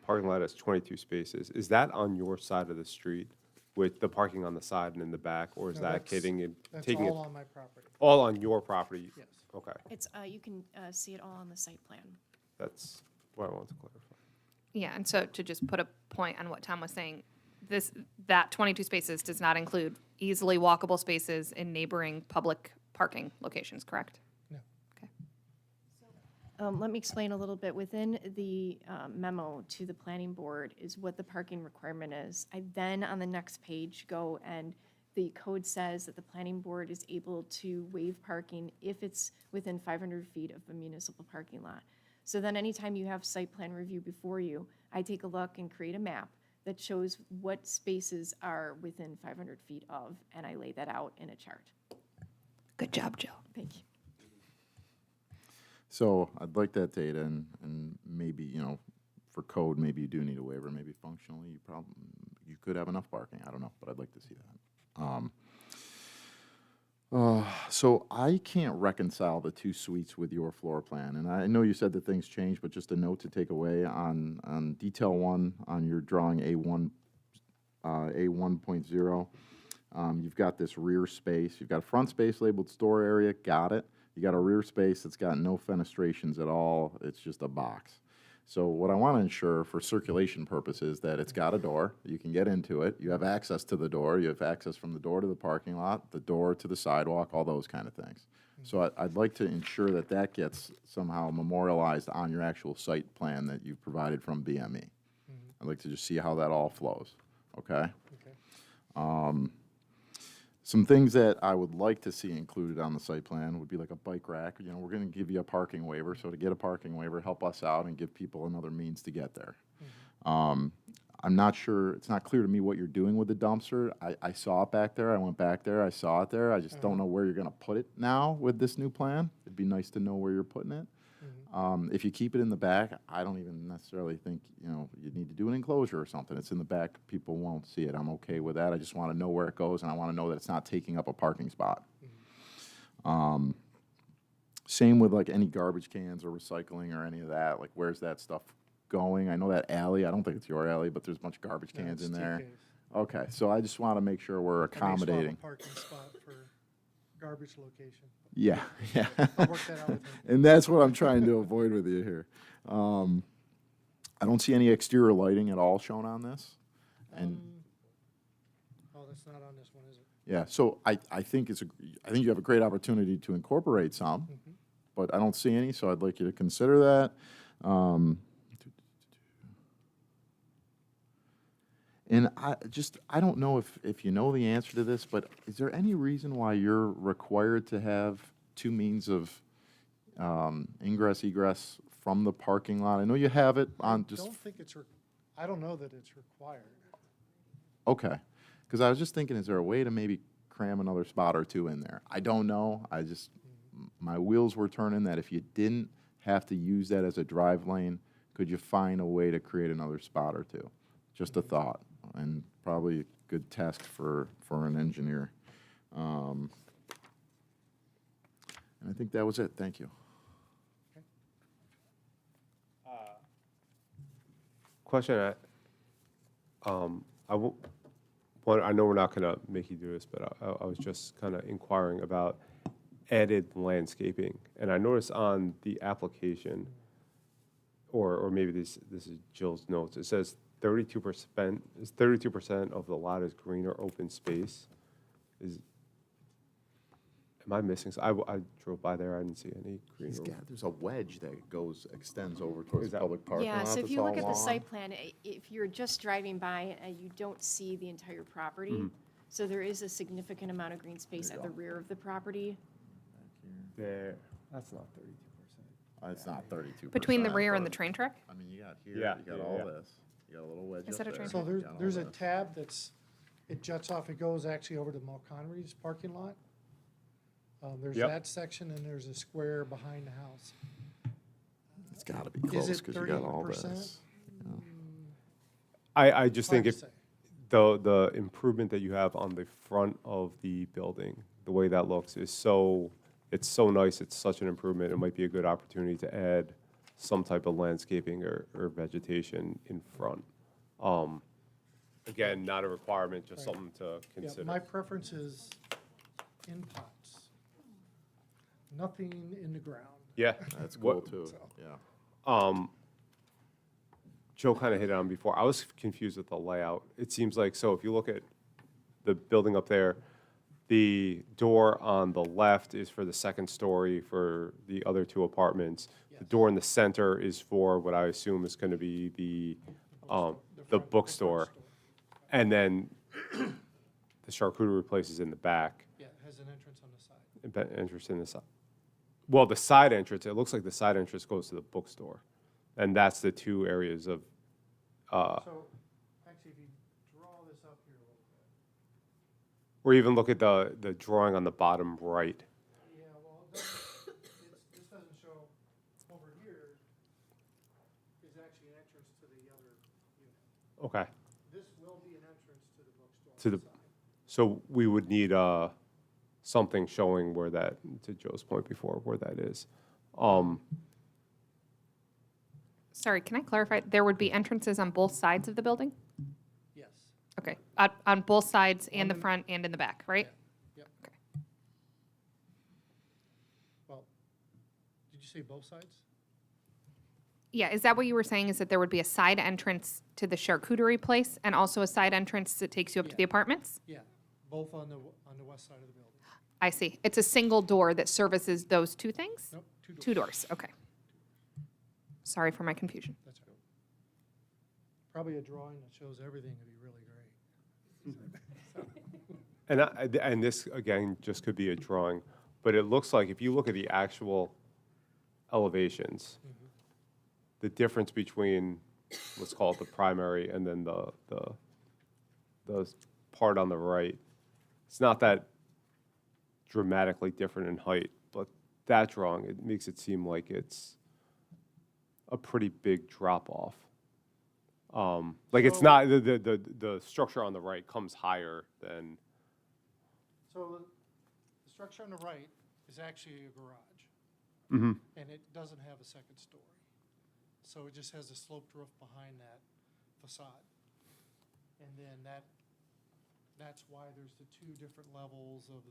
parking lot has 22 spaces. Is that on your side of the street with the parking on the side and in the back, or is No, that that's- taking it That's all on my property. all on your property? Yes. Okay, It's, you can see it all on the site plan. that's what I wanted to clarify. Yeah, and so to just put a point on what Tom was saying, that 22 spaces does not include easily walkable spaces in neighboring public parking locations, correct? No. Okay. Let me explain a little bit. Within the memo to the planning board is what the parking requirement is. I then, on the next page, go and the code says that the planning board is able to waive parking if it's within 500 feet of a municipal parking lot. So then anytime you have site plan review before you, I take a look and create a map that shows what spaces are within 500 feet of, and I lay that out in a chart. Good job, Jill. Thank you. So I'd like that data, and maybe, you know, for code, maybe you do need a waiver. Maybe functionally, you could have enough parking. I don't know, but I'd like to see that. So I can't reconcile the 2 suites with your floor plan, and I know you said that things changed, but just a note to take away on detail 1 on your drawing A1.0. You've got this rear space. You've got a front space labeled store area. Got it. You got a rear space that's got no fenestrations at all. It's just a box. So what I want to ensure for circulation purposes that it's got a door, you can get into it, you have access to the door, you have access from the door to the parking lot, the door to the sidewalk, all those kind of things. So I'd like to ensure that that gets somehow memorialized on your actual site plan that you've provided from BME. I'd like to just see how that all flows, okay? Okay. Some things that I would like to see included on the site plan would be like a bike rack. You know, we're going to give you a parking waiver, so to get a parking waiver, help us out and give people another means to get there. I'm not sure, it's not clear to me what you're doing with the dumpster. I saw it back there, I went back there, I saw it there. I just don't know where you're going to put it now with this new plan. It'd be nice to know where you're putting it. If you keep it in the back, I don't even necessarily think, you know, you need to do an enclosure or something. It's in the back, people won't see it. I'm okay with that. I just want to know where it goes, and I want to know that it's not taking up a parking spot. Same with like any garbage cans or recycling or any of that. Like, where's that stuff going? I know that alley, I don't think it's your alley, but there's a bunch of garbage No, cans it's in there. TK's. Okay, so I just want to make sure we're I may swap a accommodating. parking spot for garbage location. Yeah, yeah. I'll work that out with him. And that's what I'm trying to avoid with you here. I don't see any exterior lighting at all shown on this. And, Oh, that's not on this one, is it? yeah, so I think I think you have a great opportunity to incorporate some, but I don't see any, so I'd like you to consider that. And I don't know if you know the answer to this, but is there any reason why you're required to have two means of ingress, egress from the parking lot? I know you have it on I just, don't think it's, I don't know that it's required. okay. Because I was just thinking, is there a way to maybe cram another spot or two in there? I don't know. My wheels were turning that if you didn't have to use that as a drive lane, could you find a way to create another spot or two? Just a thought, and probably a good task for an engineer. And I think that was it. Thank you. Question, I know we're not going to make you do this, but I was just kind of inquiring about added landscaping. And I noticed on the application, or maybe this is Jill's notes, it says 32% of the lot is green or open space. Am I missing? I drove by there, I didn't see any green. There's a wedge that extends over towards Is the that- public parking lot. Yeah, so if that's you look all at the lawn. site plan, if you're just driving by and you don't see the entire property, so there is a significant amount of green space at the rear of the property. There, that's not 32%. It's not 32%. Between the rear and the but, train track? I mean, you got here, Yeah, you got yeah, all yeah. this. You got a little wedge Is up that a there. train So you got all there's a this. tab it juts off, it goes actually over to Mulconry's parking lot. There's Yep. that section, and there's a square behind the house. It's got to be Is close it because you got all 30%? this. I just Hard think to if, say. the improvement that you have on the front of the building, the way that looks is it's so nice, it's such an improvement. It might be a good opportunity to add some type of landscaping or vegetation in front. Again, not a requirement, just Right. something to Yeah, consider. my preference is in pots. Nothing in the ground. Yeah. That's cool What- too, so- yeah. Joe kind of hit it on before. I was confused with the layout. It seems like, so if you look at the building up there, the door on the left is for the second story for the other two apartments. The Yes. door in the center is for what I assume is going to be the front bookstore. store. And then the charcuterie place is in the back, Yeah, it has an entrance on the side. entrance in the side. Well, the side entrance, it looks like the side entrance goes to the bookstore. And that's the two areas of, So, actually, if you draw this up here a little bit. or even look at the drawing on the bottom right. Yeah, well, it doesn't, this doesn't show, over here is actually an entrance to the other unit. Okay. This will be an entrance to the bookstore. To on the- side. So we would need something showing where that, to Joe's point before, where that is. Sorry, can I clarify? There would be entrances on both sides of the building? Yes. Okay, on both sides and the front and in the back, right? Yep. Okay. Well, did you say both sides? Yeah, is that what you were saying, is that there would be a side entrance to the charcuterie place and also a side entrance that takes you up to Yeah. the apartments? Yeah, both on the west side of the building. I see. It's a single door that services those two things? Nope, two doors. Two doors, okay. Sorry for my confusion. That's right. Probably a drawing that shows everything would be really great. And this, again, just could be a drawing, but it looks like, if you look at the actual elevations, the difference between, let's call it the primary, and then the part on the right, it's not that dramatically different in height, but that drawing, it makes it seem like it's a pretty big drop-off. Like, it's So- not, the structure on the right comes higher than, So the structure on the right is actually a garage. Mhm. And it doesn't have a second story. So it just has a sloped roof behind that facade. And then that's why there's the two different levels of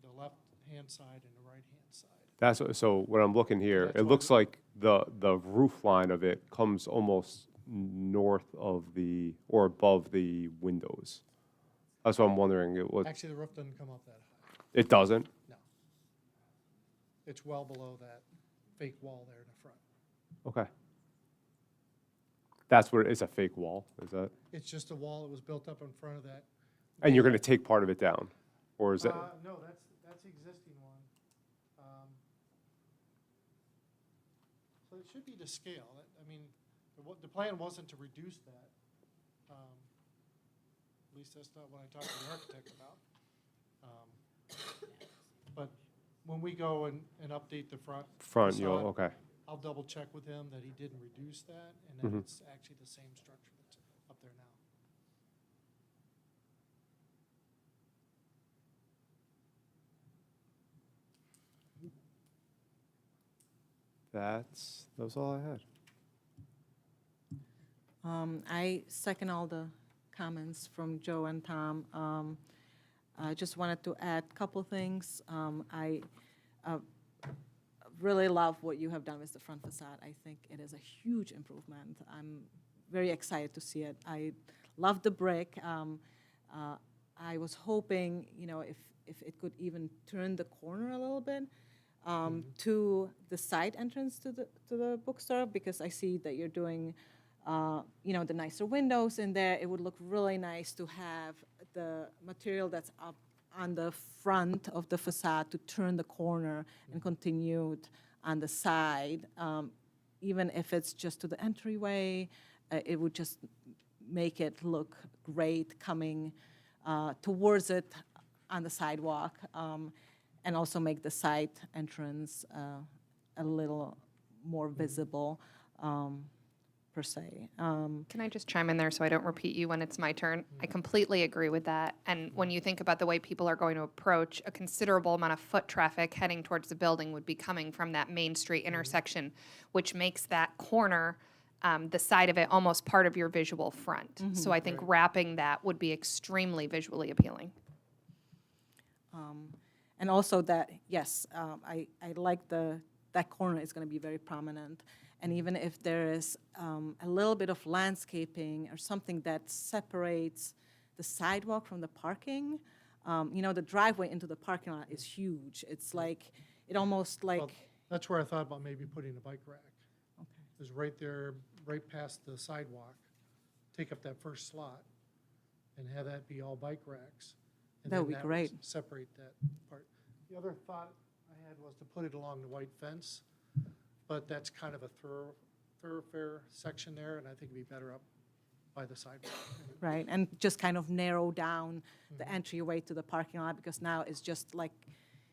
the left-hand side and the right-hand side. That's, so when I'm looking here, That's it why looks like the roof line of it comes almost north of or above the windows. That's what I'm wondering, Actually, the roof doesn't come up that high. it doesn't? No. It's well below that fake wall there in the front. Okay. That's what, it's a fake wall, is that? It's just a wall that was built up in front of that. And you're gonna take part of it down? Or is that, No, that's the existing one. So it should be to scale. I mean, the plan wasn't to reduce that. At least that's not what I talked to the architect about. But when we go and update the front. front, you'll, facade, okay. I'll double check with him that he didn't reduce that and that it's actually the same structure that's up there now. That's all I had. I second all the comments from Joe and Tom. I just wanted to add a couple things. I really love what you have done with the front facade. I think it is a huge improvement. I'm very excited to see it. I love the brick. I was hoping, if it could even turn the corner a little bit to the side entrance to the bookstore, because I see that you're doing, the nicer windows in there. It would look really nice to have the material that's up on the front of the facade to turn the corner and continued on the side. Even if it's just to the entryway, it would just make it look great coming towards it on the sidewalk, and also make the side entrance a little more visible, per se. Can I just chime in there so I don't repeat you when it's my turn? I completely agree with that. And when you think about the way people are going to approach, a considerable amount of foot traffic heading towards the building would be coming from that Main Street intersection, which makes that corner, the side of it, almost part of your visual front. So I think wrapping that would be extremely visually appealing. And also that, yes, I like that corner is going to be very prominent. And even if there is a little bit of landscaping or something that separates the sidewalk from the parking, the driveway into the parking lot is huge. It's like, it almost like, Well, that's where I thought about maybe putting a bike rack. Is right there, right past the sidewalk. Take up that first slot and have that be all bike racks. And That then would be great. Separate that part. The other thought I had was to put it along the white fence, but that's kind of a thoroughfare section there, and I think it'd be better up by the sidewalk. right, and just kind of narrow down the entryway to the parking lot, because now it's just like,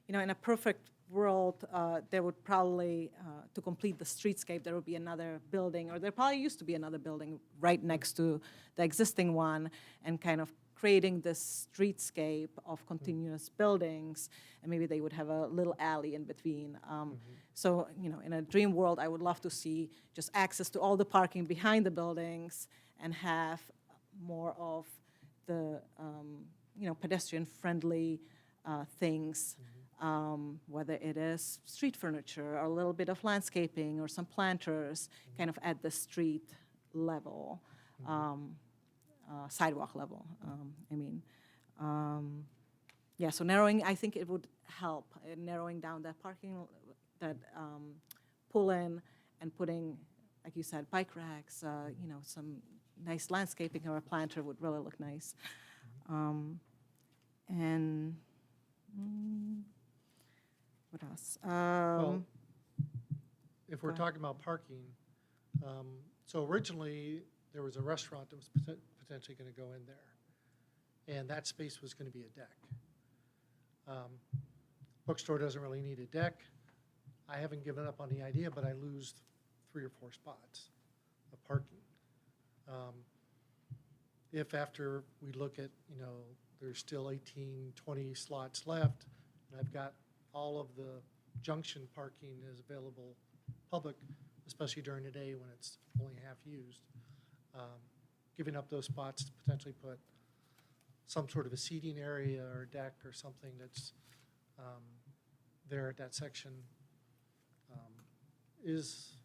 in a perfect world, there would probably, to complete the streetscape, there would be another building, or there probably used to be another building right next to the existing one, and kind of creating this streetscape of continuous buildings, and maybe they would have a little alley in between. So, in a dream world, I would love to see just access to all the parking behind the buildings and have more of the, pedestrian-friendly things, whether it is street furniture or a little bit of landscaping or some planters, kind of at the street level. Sidewalk level, Yeah, so narrowing, I think it would help in narrowing down that parking, that pull-in, and putting, like you said, bike racks, some nice landscaping or a planter would really look nice. And what else? Well, if we're go ahead. talking about parking, so originally, there was a restaurant that was potentially going to go in there, and that space was going to be a deck. Bookstore doesn't really need a deck. I haven't given up on the idea, but I lose 3 or 4 spots of parking. If after we look at, there's still 18, 20 slots left, and I've got all of the junction parking is available public, especially during the day when it's only half used. Giving up those spots to potentially put some sort of a seating area or deck or something that's there at that section is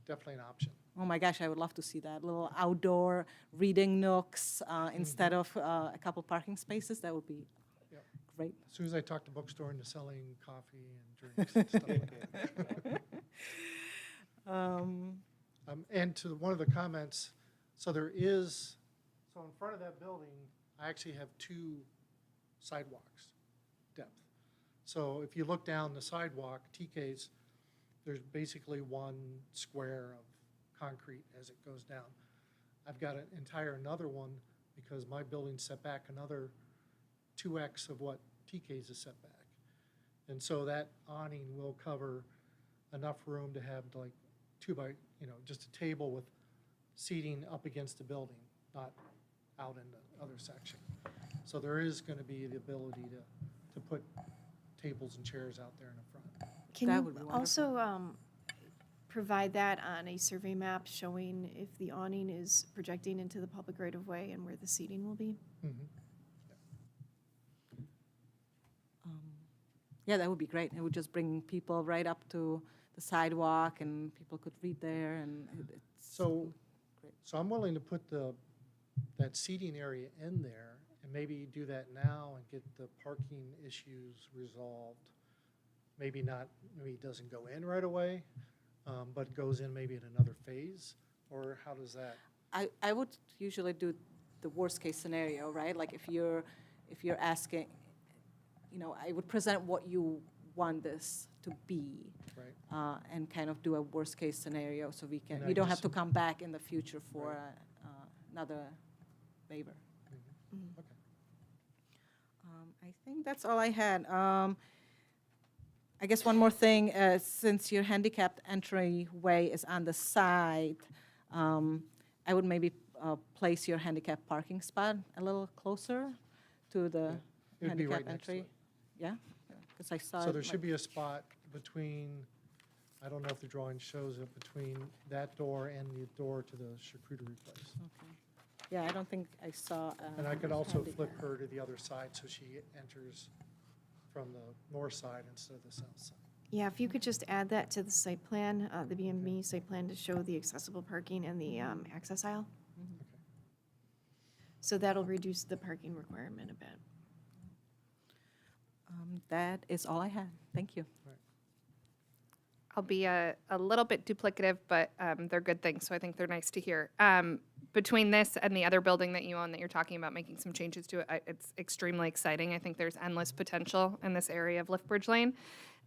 definitely an option. Oh my gosh, I would love to see that, little outdoor reading nooks instead of a couple parking spaces. That would be Yep. great. As soon as I talk to bookstore into selling coffee and drinks and stuff like that. And to one of the comments, so in front of that building, I actually have 2 sidewalks depth. So if you look down the sidewalk, TK's, there's basically 1 square of concrete as it goes down. I've got an entire another one because my building's set back another 2x of what TK's is set back. And so that awning will cover enough room to have like 2 by, just a table with seating up against the building, not out in the other section. So there is going to be the ability to put tables and chairs out there in the front. Can That you would be wonderful. also provide that on a survey map showing if the awning is projecting into the public right-of-way and where the seating will be? Yeah, that would be great. It would just bring people right up to the sidewalk, and people could read there, and it's. So, Great. so I'm willing to put that seating area in there and maybe do that now and get the parking issues resolved. Maybe it doesn't go in right away, but goes in maybe in another phase, or how does that? I would usually do the worst-case scenario, right? Like if you're asking, I would present what you want this to be. Right. And kind of do a worst-case scenario, so we And I don't have guess- to come back in the future for Right. another waiver. Okay. I think that's all I had. I guess one more thing, since your handicapped entryway is on the side, I would maybe place your handicapped parking spot a little closer to the It would be right handicapped next to entry. it. Yeah, because I saw it. So there should like- be a spot between, I don't know if the drawing shows it, between that door and the door to the charcuterie place. Okay. Yeah, I don't think I saw. And I could also handicap. flip her to the other side so she enters from the north side instead of the south side. Yeah, if you could just add that to the site plan, the BMB site plan to show the accessible parking and the access aisle. Okay. So that'll reduce the parking requirement a bit. That is all I had. Thank you. I'll be a little bit duplicative, but they're good things, so I think they're nice to hear. Between this and the other building that you own that you're talking about making some changes to it, it's extremely exciting. I think there's endless potential in this area of Liftbridge Lane.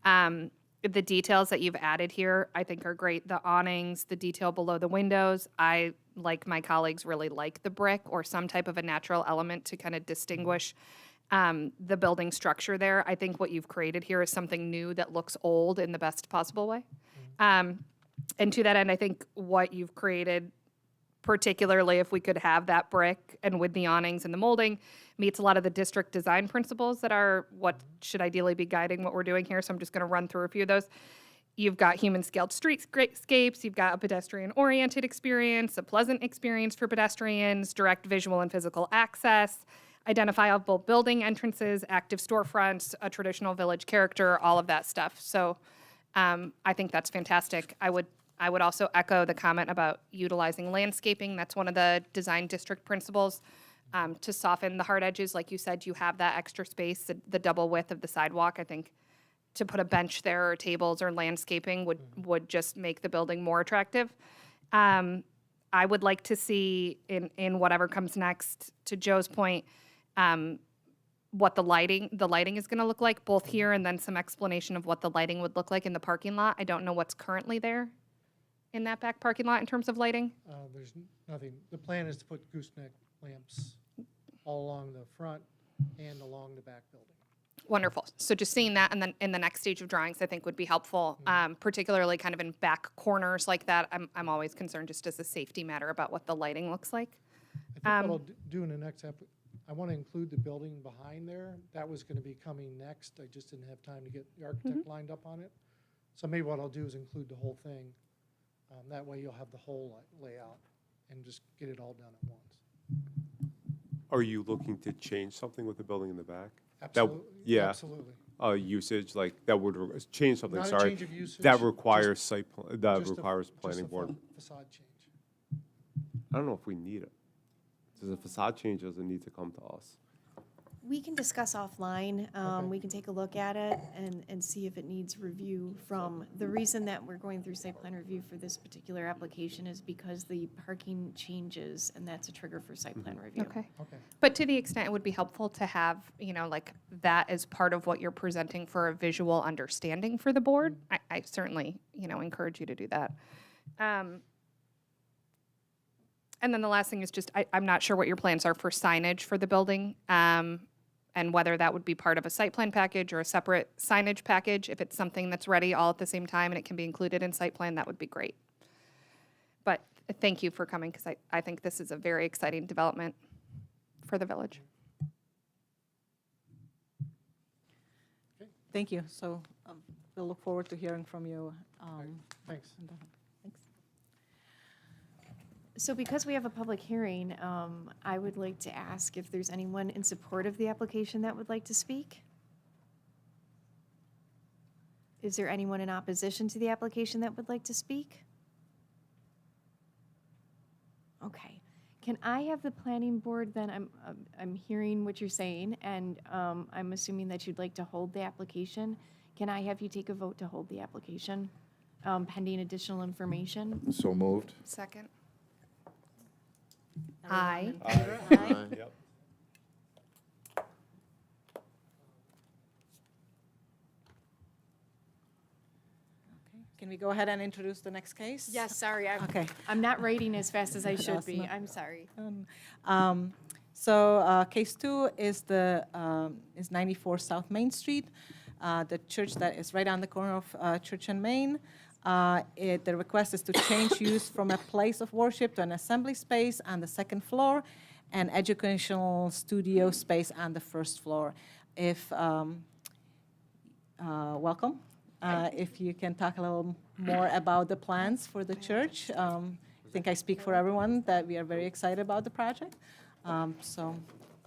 The details that you've added here, I think, are great. The awnings, the detail below the windows. I, like my colleagues, really like the brick or some type of a natural element to kind of distinguish the building structure there. I think what you've created here is something new that looks old in the best possible way. And to that end, I think what you've created, particularly if we could have that brick and with the awnings and the molding, meets a lot of the district design principles that are what should ideally be guiding what we're doing here. So I'm just going to run through a few of those. You've got human-scaled streetscapes, you've got a pedestrian-oriented experience, a pleasant experience for pedestrians, direct visual and physical access, identifiable building entrances, active storefronts, a traditional village character, all of that stuff. So I think that's fantastic. I would also echo the comment about utilizing landscaping. That's one of the design district principles, to soften the hard edges. Like you said, you have that extra space, the double width of the sidewalk. I think to put a bench there or tables or landscaping would just make the building more attractive. I would like to see in whatever comes next, to Joe's point, what the lighting is going to look like, both here and then some explanation of what the lighting would look like in the parking lot. I don't know what's currently there in that back parking lot in terms of lighting. There's nothing, the plan is to put gooseneck lamps all along the front and along the back building. Wonderful. So just seeing that and then in the next stage of drawings, I think would be helpful, particularly kind of in back corners like that. I'm always concerned just as a safety matter about what the lighting looks like. I think what I'll do in the next I want to include the building behind there. That was going to be coming next. I just didn't have time to get the architect lined up on it. So maybe what I'll do is include the whole thing. That way you'll have the whole layout and just get it all done at once. Are you looking to change something with the building in the back? Absolutely. yeah. Absolutely. Usage, like, that would change something, Not a sorry. change of usage, That just- requires site, that Just a- requires just planning a board. Facade change. I don't know if we need it. Does a facade change doesn't need to come to us? We can discuss offline. We can take a look at it and see if it needs review from, the reason that we're going through site plan review for this particular application is because the parking changes, and that's a trigger for site plan review. Okay. Okay. But to the extent it would be helpful to have, like that as part of what you're presenting for a visual understanding for the board, I certainly, encourage you to do that. And then the last thing is just, I'm not sure what your plans are for signage for the building, and whether that would be part of a site plan package or a separate signage package. If it's something that's ready all at the same time and it can be included in site plan, that would be great. But thank you for coming, because I think this is a very exciting development for the village. Thank you. So we'll look forward to hearing from you. Thanks. Thanks. So because we have a public hearing, I would like to ask if there's anyone in support of the application that would like to speak? Is there anyone in opposition to the application that would like to speak? Okay. Can I have the planning board then, I'm hearing what you're saying, and I'm assuming that you'd like to hold the application. Can I have you take a vote to hold the application pending additional information? So moved. Second. Aye. Aye. Yep. Can we go ahead and introduce the next case? Yes, sorry, Okay. I'm not writing as fast as I should That's be. not- I'm sorry. So case 2 is is 94 South Main Street, the church that is right on the corner of Church and Main. The request is to change use from a place of worship to an assembly space on the second floor and educational studio space on the first floor. Welcome. If you can talk a little more about the plans for the church. I think I speak for everyone that we are very excited about the project. So,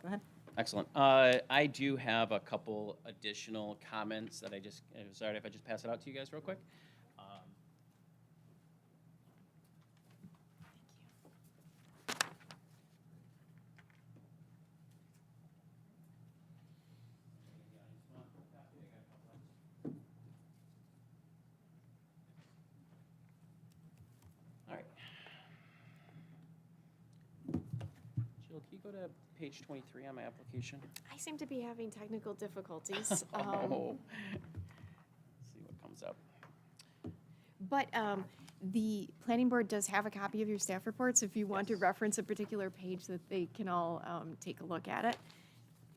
go ahead. Excellent. I do have a couple additional comments that sorry if I just pass it out to you guys real quick. All right. Jill, can you go to page 23 on my application? I seem to be having technical difficulties. Oh. Let's see what comes up. But the planning board does have a copy of your staff reports. If you want to reference a particular page, that they can all take a look at it.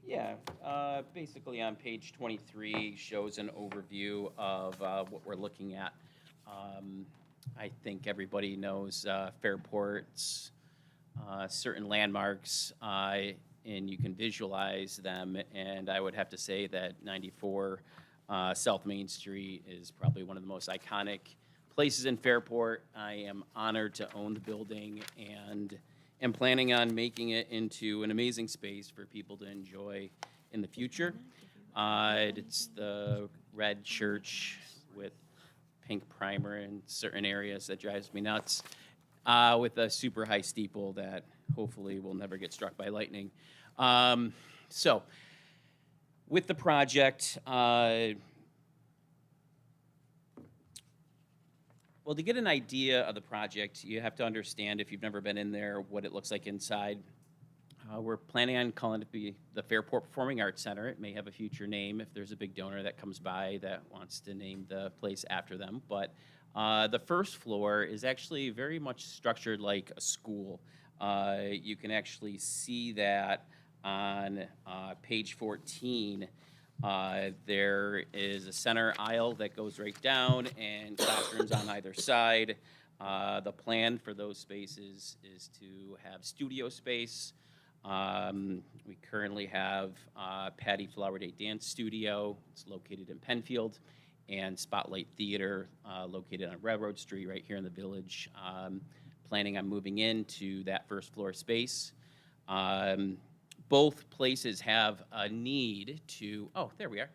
Yeah, basically on page 23 shows an overview of what we're looking at. I think everybody knows Fairport's certain landmarks, and you can visualize them. And I would have to say that 94 South Main Street is probably one of the most iconic places in Fairport. I am honored to own the building and am planning on making it into an amazing space for people to enjoy in the future. It's the red church with pink primer in certain areas that drives me nuts, with a super high steeple that hopefully will never get struck by lightning. So with the project, well, to get an idea of the project, you have to understand, if you've never been in there, what it looks like inside. We're planning on calling it the Fairport Performing Arts Center. It may have a future name if there's a big donor that comes by that wants to name the place after them. But the first floor is actually very much structured like a school. You can actually see that on page 14. There is a center aisle that goes right down and classrooms on either side. The plan for those spaces is to have studio space. We currently have Patty Flower Day Dance Studio. It's located in Penfield, and Spotlight Theater located on Railroad Street right here in the village. Planning on moving into that first floor space. Both places have a need to, there we are.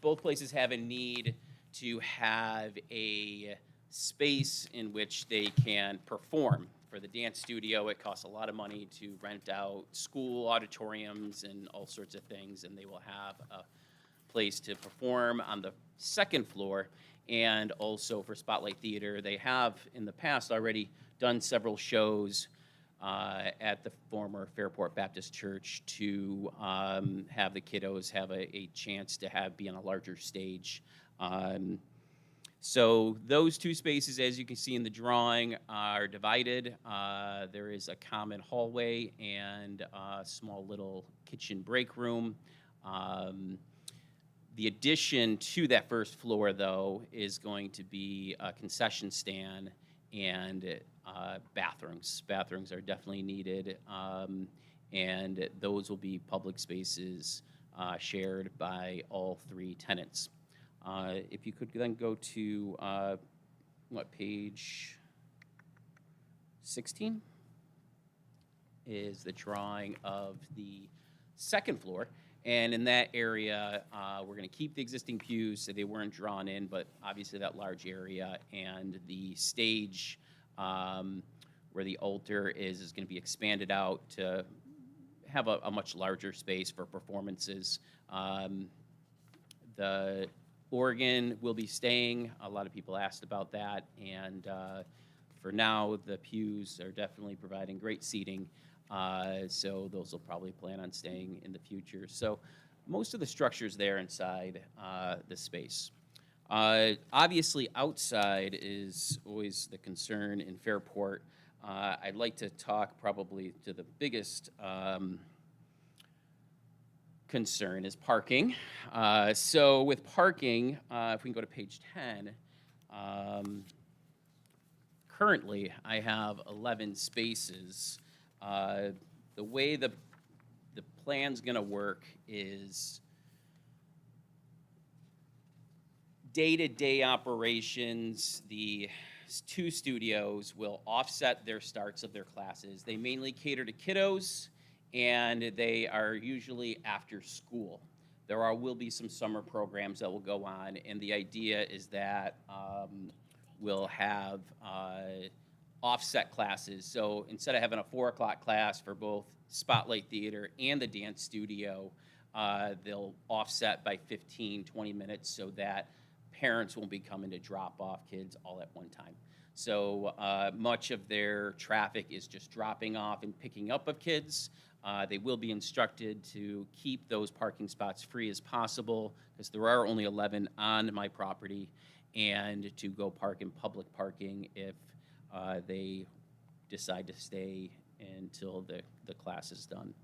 Both places have a need to have a space in which they can perform for for the dance studio, it costs a lot of money to rent out school auditoriums and all sorts of things, and they will have a place to perform on the second floor. And also for Spotlight Theater, they have in the past already done several shows at the former Fairport Baptist Church to have the kiddos have a chance to be on a larger stage. So those two spaces, as you can see in the drawing, are divided. There is a common hallway and a small little kitchen break room. The addition to that first floor, though, is going to be a concession stand and bathrooms. Bathrooms are definitely needed, and those will be public spaces shared by all three tenants. If you could then go to, page 16 is the drawing of the second floor. And in that area, we're going to keep the existing pews, so they weren't drawn in, but obviously that large area and the stage where the altar is going to be expanded out to have a much larger space for performances. The organ will be staying. A lot of people asked about that, and for now, the pews are definitely providing great seating. So those will probably plan on staying in the future. So most of the structure's there inside the space. Obviously, outside is always the concern in Fairport. I'd like to talk probably to the biggest concern is parking. So with parking, if we can go to page 10, currently I have 11 spaces. The way the plan's gonna work is day-to-day operations. The two studios will offset their starts of their classes. They mainly cater to kiddos, and they are usually after school. There will be some summer programs that will go on, and the idea is that we'll have offset classes. So instead of having a 4 o'clock class for both Spotlight Theater and the dance studio, they'll offset by 15, 20 minutes so that parents won't be coming to drop off kids all at one time. So much of their traffic is just dropping off and picking up of kids. They will be instructed to keep those parking spots free as possible, because there are only 11 on my property, and to go park in public parking if they decide to stay until the class is done.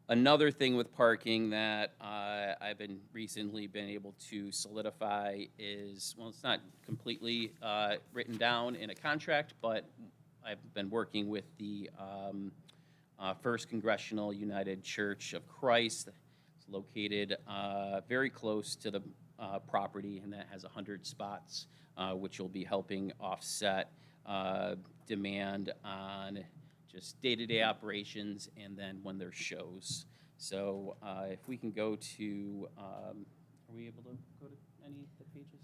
Another thing with parking that I've recently been able to solidify is, well, it's not completely written down in a contract, but I've been working with the First Congressional United Church of Christ. It's located very close to the property, and that has 100 spots, which will be helping offset demand on just day-to-day operations and then when there's shows. So if we can go to, are we able to go to any of the pages?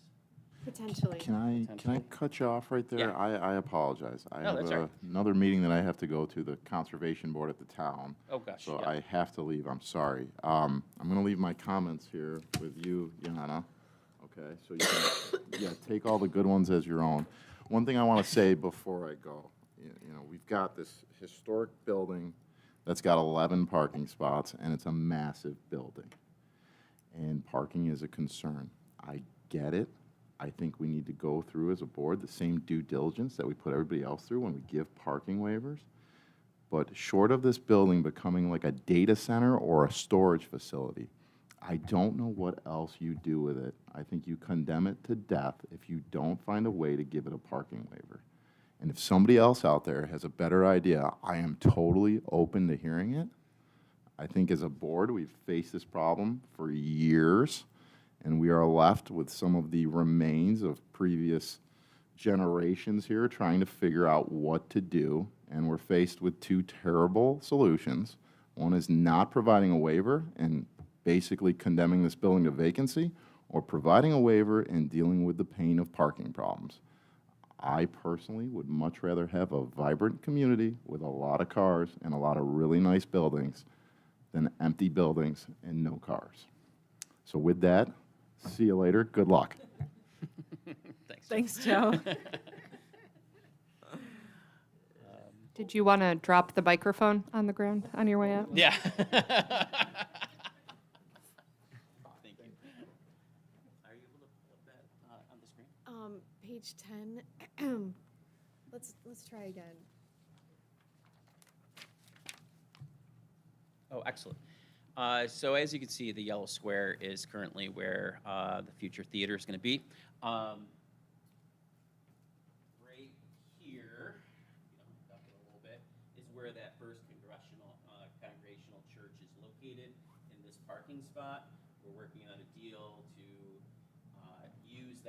Potentially. Can I cut you off right there? Yeah. I apologize. I No, have that's all right. another meeting that I have to go to, the Conservation Board at the town. Oh, gosh, So yeah. I have to leave, I'm sorry. I'm gonna leave my comments here with you, Jana. Okay, so you can, take all the good ones as your own. One thing I wanna say before I go, you know, we've got this historic building that's got 11 parking spots, and it's a massive building. And parking is a concern. I get it. I think we need to go through as a board the same due diligence that we put everybody else through when we give parking waivers. But short of this building becoming like a data center or a storage facility, I don't know what else you do with it. I think you condemn it to death if you don't find a way to give it a parking waiver. And if somebody else out there has a better idea, I am totally open to hearing it. I think as a board, we've faced this problem for years, and we are left with some of the remains of previous generations here trying to figure out what to do, and we're faced with two terrible solutions. One is not providing a waiver and basically condemning this building to vacancy, or providing a waiver and dealing with the pain of parking problems. I personally would much rather have a vibrant community with a lot of cars and a lot of really nice buildings than empty buildings and no cars. So with that, see you later. Good luck. Thanks. Thanks, Joe. Did you want to drop the microphone on the ground on your way out? Yeah. Thank you. Are you able to put that on the screen? Page 10, let's try again. Oh, excellent. So as you can see, the yellow square is currently where the future theater is going to be. Right here, up it a little bit, is where that first congregational church is located in this parking spot. We're working on a deal to use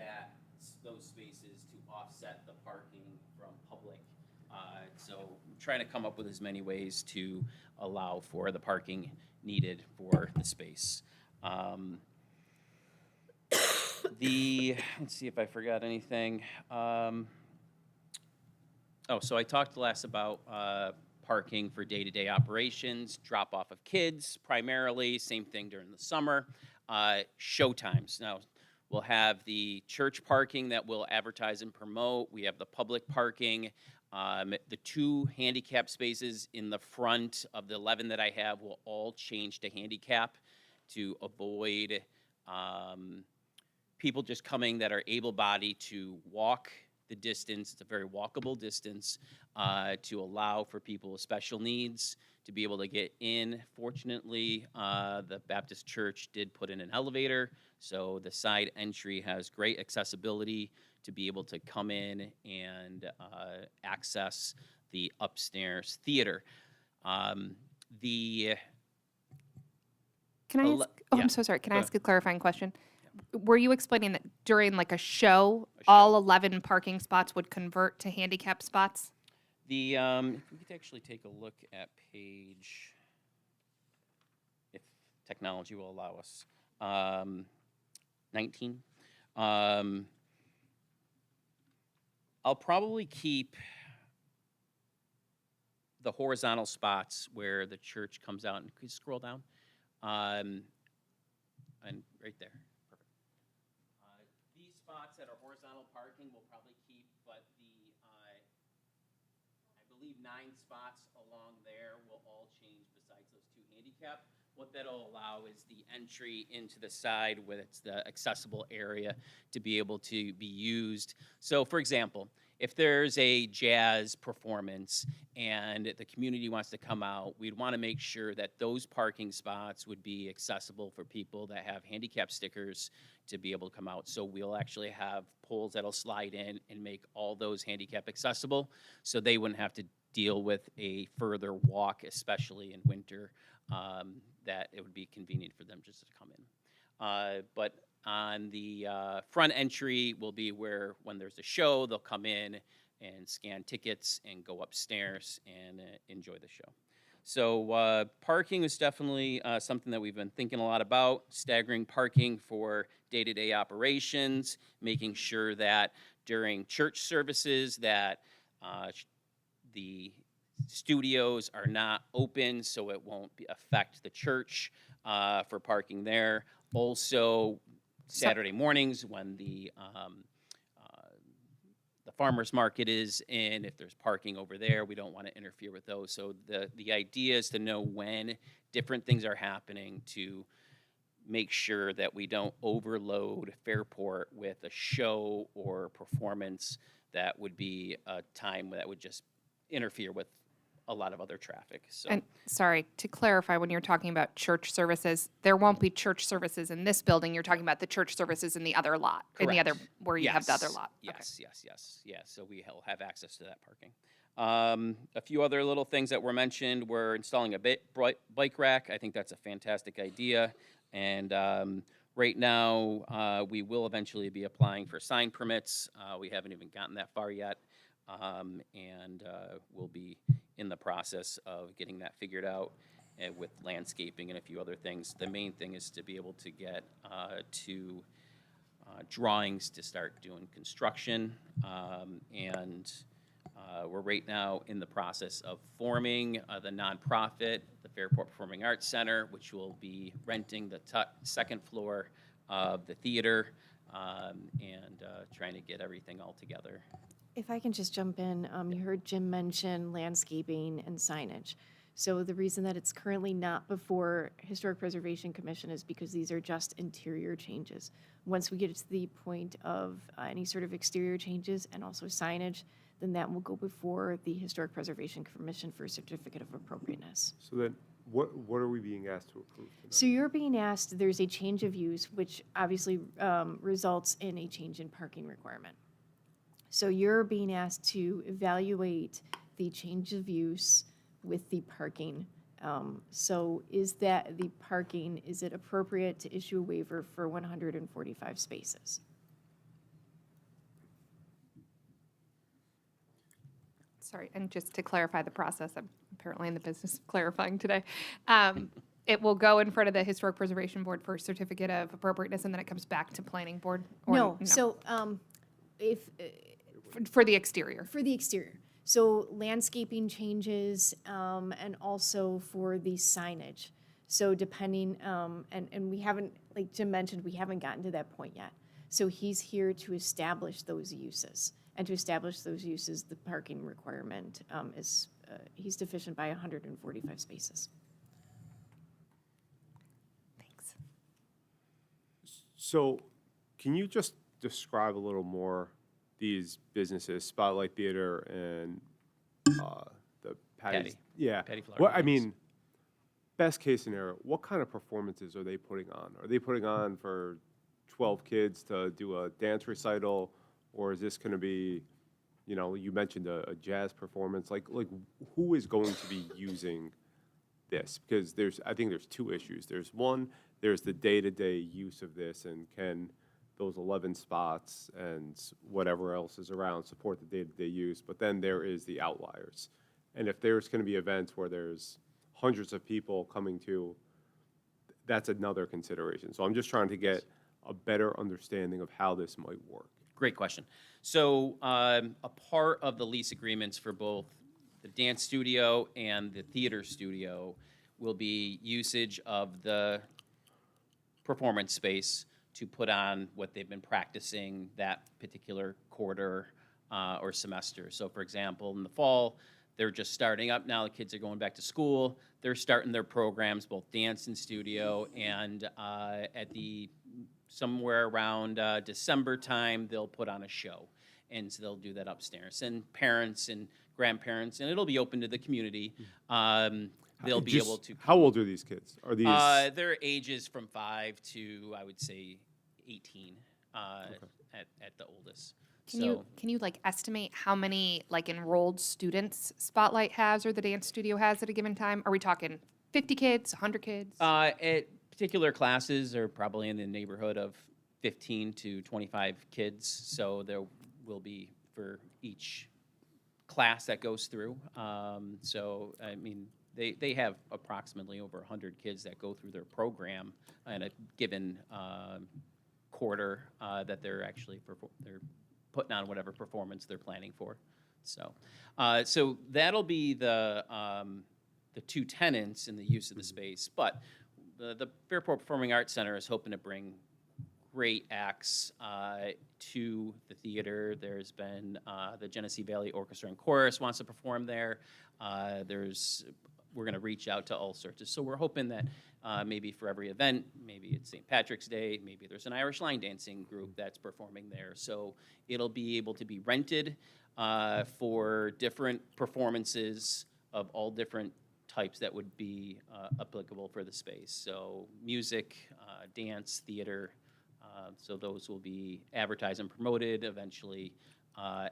those spaces to offset the parking from public. So I'm trying to come up with as many ways to allow for the parking needed for the space. Let's see if I forgot anything. So I talked last about parking for day-to-day operations, drop-off of kids primarily, same thing during the summer. Show times. Now, we'll have the church parking that we'll advertise and promote. We have the public parking. The 2 handicap spaces in the front of the 11 that I have will all change to handicap to avoid people just coming that are able-bodied to walk the distance. It's a very walkable distance to allow for people with special needs to be able to get in. Fortunately, the Baptist Church did put in an elevator, so the side entry has great accessibility to be able to come in and access the upstairs theater. Can I ask, yeah. I'm so sorry. Can I Go ask a clarifying question? Were you explaining that during like a show, all 11 parking spots would convert to handicap spots? If we could actually take a look at page, if technology will allow us, 19. I'll probably keep the horizontal spots where the church comes out. And could you scroll down? And right there. Perfect. These spots that are horizontal parking we'll probably keep, but I believe 9 spots along there will all change besides those 2 handicap. What that'll allow is the entry into the side with it's the accessible area to be able to be used. So for example, if there's a jazz performance and the community wants to come out, we'd want to make sure that those parking spots would be accessible for people that have handicap stickers to be able to come out. So we'll actually have poles that'll slide in and make all those handicap accessible so they wouldn't have to deal with a further walk, especially in winter, that it would be convenient for them just to come in. But on the front entry will be where when there's a show, they'll come in and scan tickets and go upstairs and enjoy the show. So parking is definitely something that we've been thinking a lot about, staggering parking for day-to-day operations, making sure that during church services that the studios are not open so it won't affect the church for parking there. Also, Saturday mornings when the farmer's market is in, if there's parking over there, we don't want to interfere with those. So the idea is to know when different things are happening to make sure that we don't overload Fairport with a show or performance that would be a time that would just interfere with a lot of other traffic. So And sorry, to clarify, when you're talking about church services, there won't be church services in this building. You're talking about the church services in the other lot, in the other, Correct. where you have the other lot. Okay. Yes. So we'll have access to that parking. A few other little things that were mentioned were installing a bike rack. I think that's a fantastic idea. And right now, we will eventually be applying for sign permits. We haven't even gotten that far yet. And we'll be in the process of getting that figured out with landscaping and a few other things. The main thing is to be able to get to drawings to start doing construction. And we're right now in the process of forming the nonprofit, the Fairport Performing Arts Center, which will be renting the second floor of the theater, and trying to get everything all together. If I can just jump in, you heard Jim mention landscaping and signage. So the reason that it's currently not before Historic Preservation Commission is because these are just interior changes. Once we get to the point of any sort of exterior changes and also signage, then that will go before the Historic Preservation Commission for a certificate of appropriateness. So then, what are we being asked to approve tonight? So you're being asked, there's a change of use, which obviously results in a change in parking requirement. So you're being asked to evaluate the change of use with the parking. So is that the parking, is it appropriate to issue a waiver for 145 spaces? Sorry, and just to clarify the process, I'm apparently in the business of clarifying today. It will go in front of the Historic Preservation Board for a certificate of appropriateness, and then it comes back to Planning Board? Or No, so if, For the exterior? for the exterior. So landscaping changes, and also for the signage. So depending, and we haven't, like Jim mentioned, we haven't gotten to that point yet. So he's here to establish those uses. And to establish those uses, the parking requirement is, he's deficient by 145 spaces. Thanks. So, can you just describe a little more these businesses, Spotlight Theater and the Patty's? Patty. Yeah. Patty Flower What, I Games. mean, best case scenario, what kind of performances are they putting on? Are they putting on for 12 kids to do a dance recital? Or is this going to be, you know, you mentioned a jazz performance. Like who is going to be using this? Because I think there's two issues. There's one, there's the day-to-day use of this, and can those 11 spots and whatever else is around support the day-to-day use? But then there is the outliers. And if there's going to be events where there's hundreds of people coming to, that's another consideration. So I'm just trying to get a better understanding of how this might work. Great question. So a part of the lease agreements for both the dance studio and the theater studio will be usage of the performance space to put on what they've been practicing that particular quarter or semester. So for example, in the fall, they're just starting up now. The kids are going back to school. They're starting their programs, both dance and studio, and at the somewhere around December time, they'll put on a show. And so they'll do that upstairs. And parents and grandparents, and it'll be open to the community. They'll be able to. How old are these kids? Are these? Their ages from 5 to, I would say, 18 at the oldest. Can you like estimate how many like enrolled students Spotlight has or the dance studio has at a given time? Are we talking 50 kids, 100 kids? At particular classes are probably in the neighborhood of 15 to 25 kids. So there will be for each class that goes through. So, I mean, they have approximately over 100 kids that go through their program in a given quarter that they're actually they're putting on whatever performance they're planning for. So, so that'll be the two tenants in the use of the space. But the Fairport Performing Arts Center is hoping to bring great acts to the theater. There's been the Genesee Valley Orchestra and Chorus wants to perform there. We're going to reach out to all sorts of. So we're hoping that maybe for every event, maybe it's St. Patrick's Day, maybe there's an Irish line dancing group that's performing there. So it'll be able to be rented for different performances of all different types that would be applicable for the space. So music, dance, theater. So those will be advertised and promoted eventually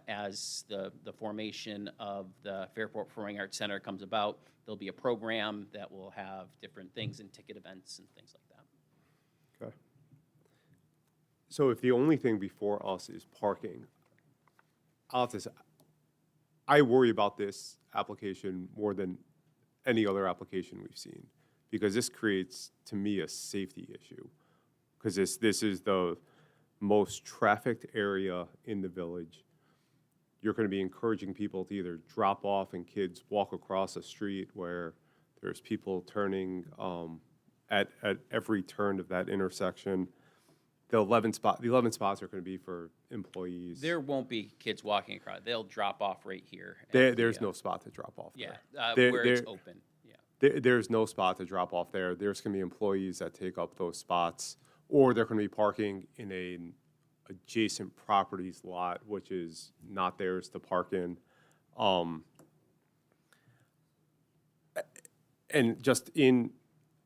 as the formation of the Fairport Performing Arts Center comes about. There'll be a program that will have different things and ticket events and things like that. Okay. So if the only thing before us is parking, I'll have to say, I worry about this application more than any other application we've seen, because this creates, to me, a safety issue. Because this is the most trafficked area in the village. You're going to be encouraging people to either drop off and kids walk across a street where there's people turning at every turn of that intersection. The 11 spots are going to be for employees. There won't be kids walking across. They'll drop off right here. at There's the, no spot to drop off Yeah, there. where it's open, yeah. There's no spot to drop off there. There's going to be employees that take up those spots, or they're going to be parking in an adjacent properties lot, which is not theirs to park in. And just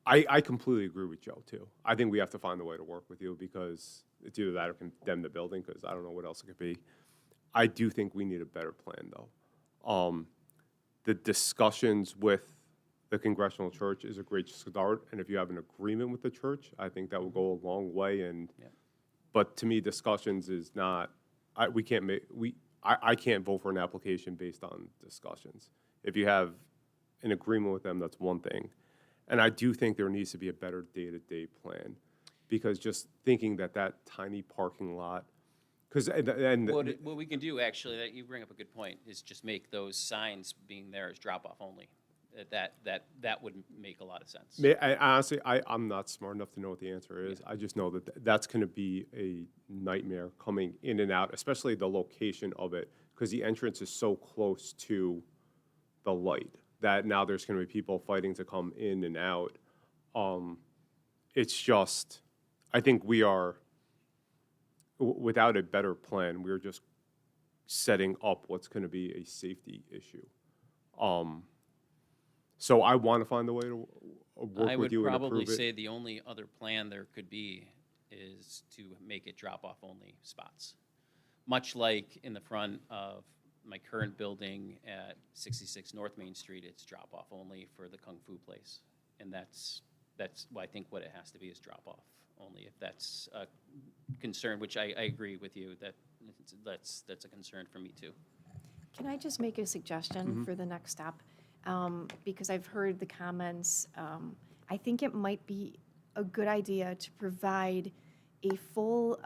I completely agree with Joe, too. I think we have to find a way to work with you because it's either that or condemn the building, because I don't know what else it could be. I do think we need a better plan, though. The discussions with the Congregational Church is a great start, and if you have an agreement with the church, I think that will go a long way. But to me, discussions is not, I can't vote for an application based on discussions. If you have an agreement with them, that's one thing. And I do think there needs to be a better day-to-day plan, because just thinking that tiny parking lot, because, What we can do, actually, that you bring up a good point, is just make those signs being there as drop-off only. That would make a lot of sense. honestly, I'm not smart enough to know what the answer is. I just know that that's going to be a nightmare coming in and out, especially the location of it, because the entrance is so close to the light that now there's going to be people fighting to come in and out. It's just, I think we are, without a better plan, we're just setting up what's going to be a safety issue. So I want to find a way to work with you and I would probably approve it. say the only other plan there could be is to make it drop-off only spots. Much like in the front of my current building at 66 North Main Street, it's drop-off only for the Kung Fu place. And that's I think what it has to be, is drop-off only. If that's a concern, which I agree with you, that's a concern for me too. Can I just make a suggestion for the next step? Because I've heard the comments, I think it might be a good idea to provide a full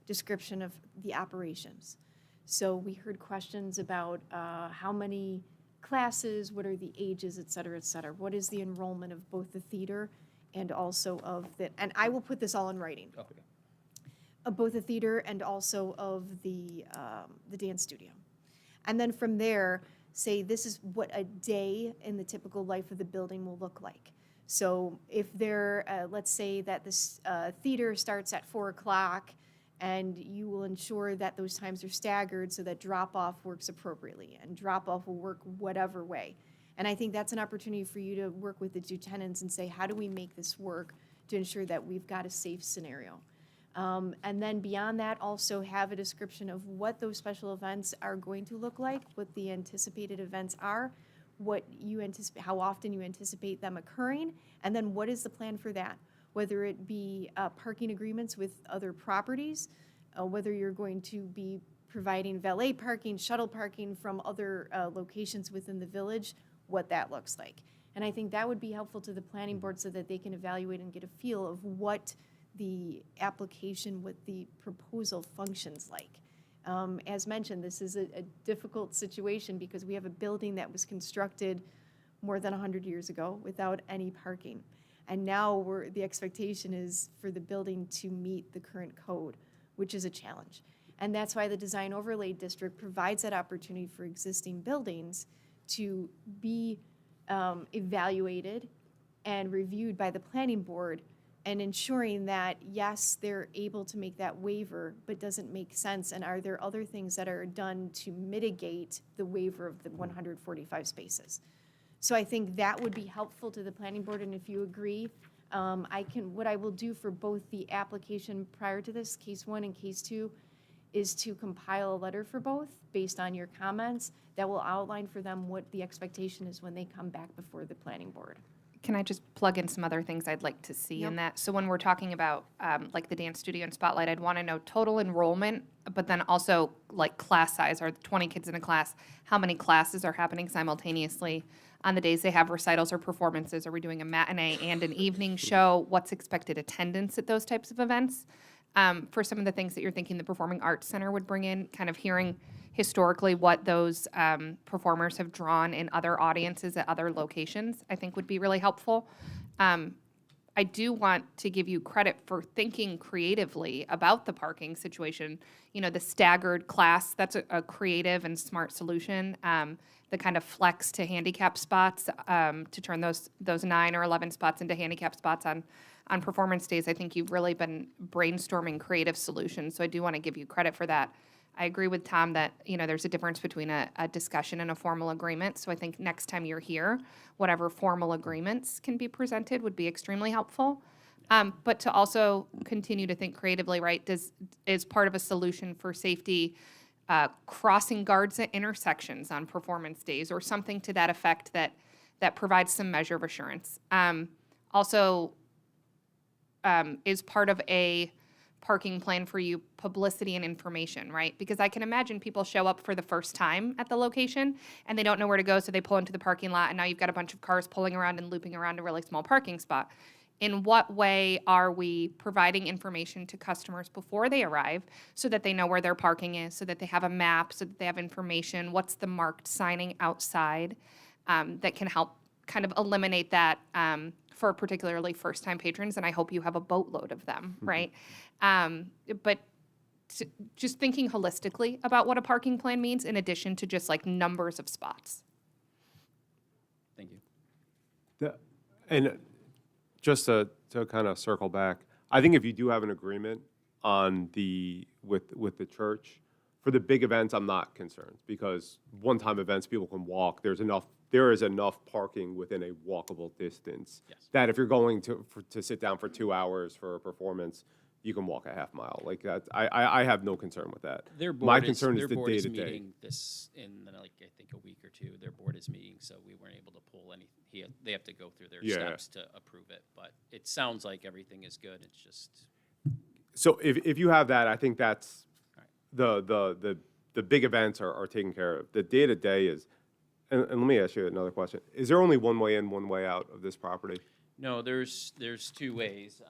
description of the operations. So we heard questions about how many classes, what are the ages, et cetera, et cetera. What is the enrollment of both the theater and also of the, and I will put this all in writing. Okay. Of both the theater and also of the dance studio. And then from there, say this is what a day in the typical life of the building will look like. So if there, let's say that this theater starts at 4 o'clock, and you will ensure that those times are staggered so that drop-off works appropriately, and drop-off will work whatever way. And I think that's an opportunity for you to work with the two tenants and say, how do we make this work to ensure that we've got a safe scenario? And then beyond that, also have a description of what those special events are going to look like, what the anticipated events are, what you anticipate, how often you anticipate them occurring, and then what is the plan for that? Whether it be parking agreements with other properties, whether you're going to be providing valet parking, shuttle parking from other locations within the village, what that looks like. And I think that would be helpful to the planning board so that they can evaluate and get a feel of what the application, what the proposal functions like. As mentioned, this is a difficult situation because we have a building that was constructed more than 100 years ago without any parking. And now the expectation is for the building to meet the current code, which is a challenge. And that's why the Design Overlay District provides that opportunity for existing buildings to be evaluated and reviewed by the planning board, and ensuring that, yes, they're able to make that waiver, but doesn't make sense, and are there other things that are done to mitigate the waiver of the 145 spaces? So I think that would be helpful to the planning board, and if you agree, what I will do for both the application prior to this, case 1 and case 2, is to compile a letter for both based on your comments that will outline for them what the expectation is when they come back before the planning board. Can I just plug in some other things I'd like to see in that? So when we're talking about like the dance studio and Spotlight, I'd want to know total enrollment, but then also like class size. Are 20 kids in a class? How many classes are happening simultaneously? On the days they have recitals or performances, are we doing a matinee and an evening show? What's expected attendance at those types of events? for some of the things that you're thinking the Performing Arts Center would bring in, kind of hearing historically what those performers have drawn in other audiences at other locations, I think would be really helpful. I do want to give you credit for thinking creatively about the parking situation. You know, the staggered class, that's a creative and smart solution. The kind of flex to handicap spots, to turn those 9 or 11 spots into handicap spots on performance days. I think you've really been brainstorming creative solutions, so I do want to give you credit for that. I agree with Tom that, you know, there's a difference between a discussion and a formal agreement. So I think next time you're here, whatever formal agreements can be presented would be extremely helpful. But to also continue to think creatively, right, is part of a solution for safety, crossing guards at intersections on performance days or something to that effect that provides some measure of assurance. Also, is part of a parking plan for you publicity and information, right? Because I can imagine people show up for the first time at the location and they don't know where to go, so they pull into the parking lot, and now you've got a bunch of cars pulling around and looping around a really small parking spot. In what way are we providing information to customers before they arrive so that they know where their parking is, so that they have a map, so that they have information? What's the marked signing outside that can help kind of eliminate that for particularly first-time patrons? And I hope you have a boatload of them, right? But just thinking holistically about what a parking plan means in addition to just like numbers of spots. Thank you. And just to kind of circle back, I think if you do have an agreement on with the church, for the big events, I'm not concerned, because one-time events, people can walk. There is enough parking within a walkable distance. Yes. That if you're going to sit down for 2 hours for a performance, you can walk a half mile. Like that, I have no concern with that. Their board My concern their is the board is day-to-day. meeting this in like I think a week or two. Their board is meeting, so we weren't able to pull any. They have to go through their Yeah. steps to approve it. But it sounds like everything is good. It's just So if you have that, I think that's All the big events are taken care of. The day-to-day is, and let me ask you another question. Is there only one way in, one way out of this property? no. There's 2 ways.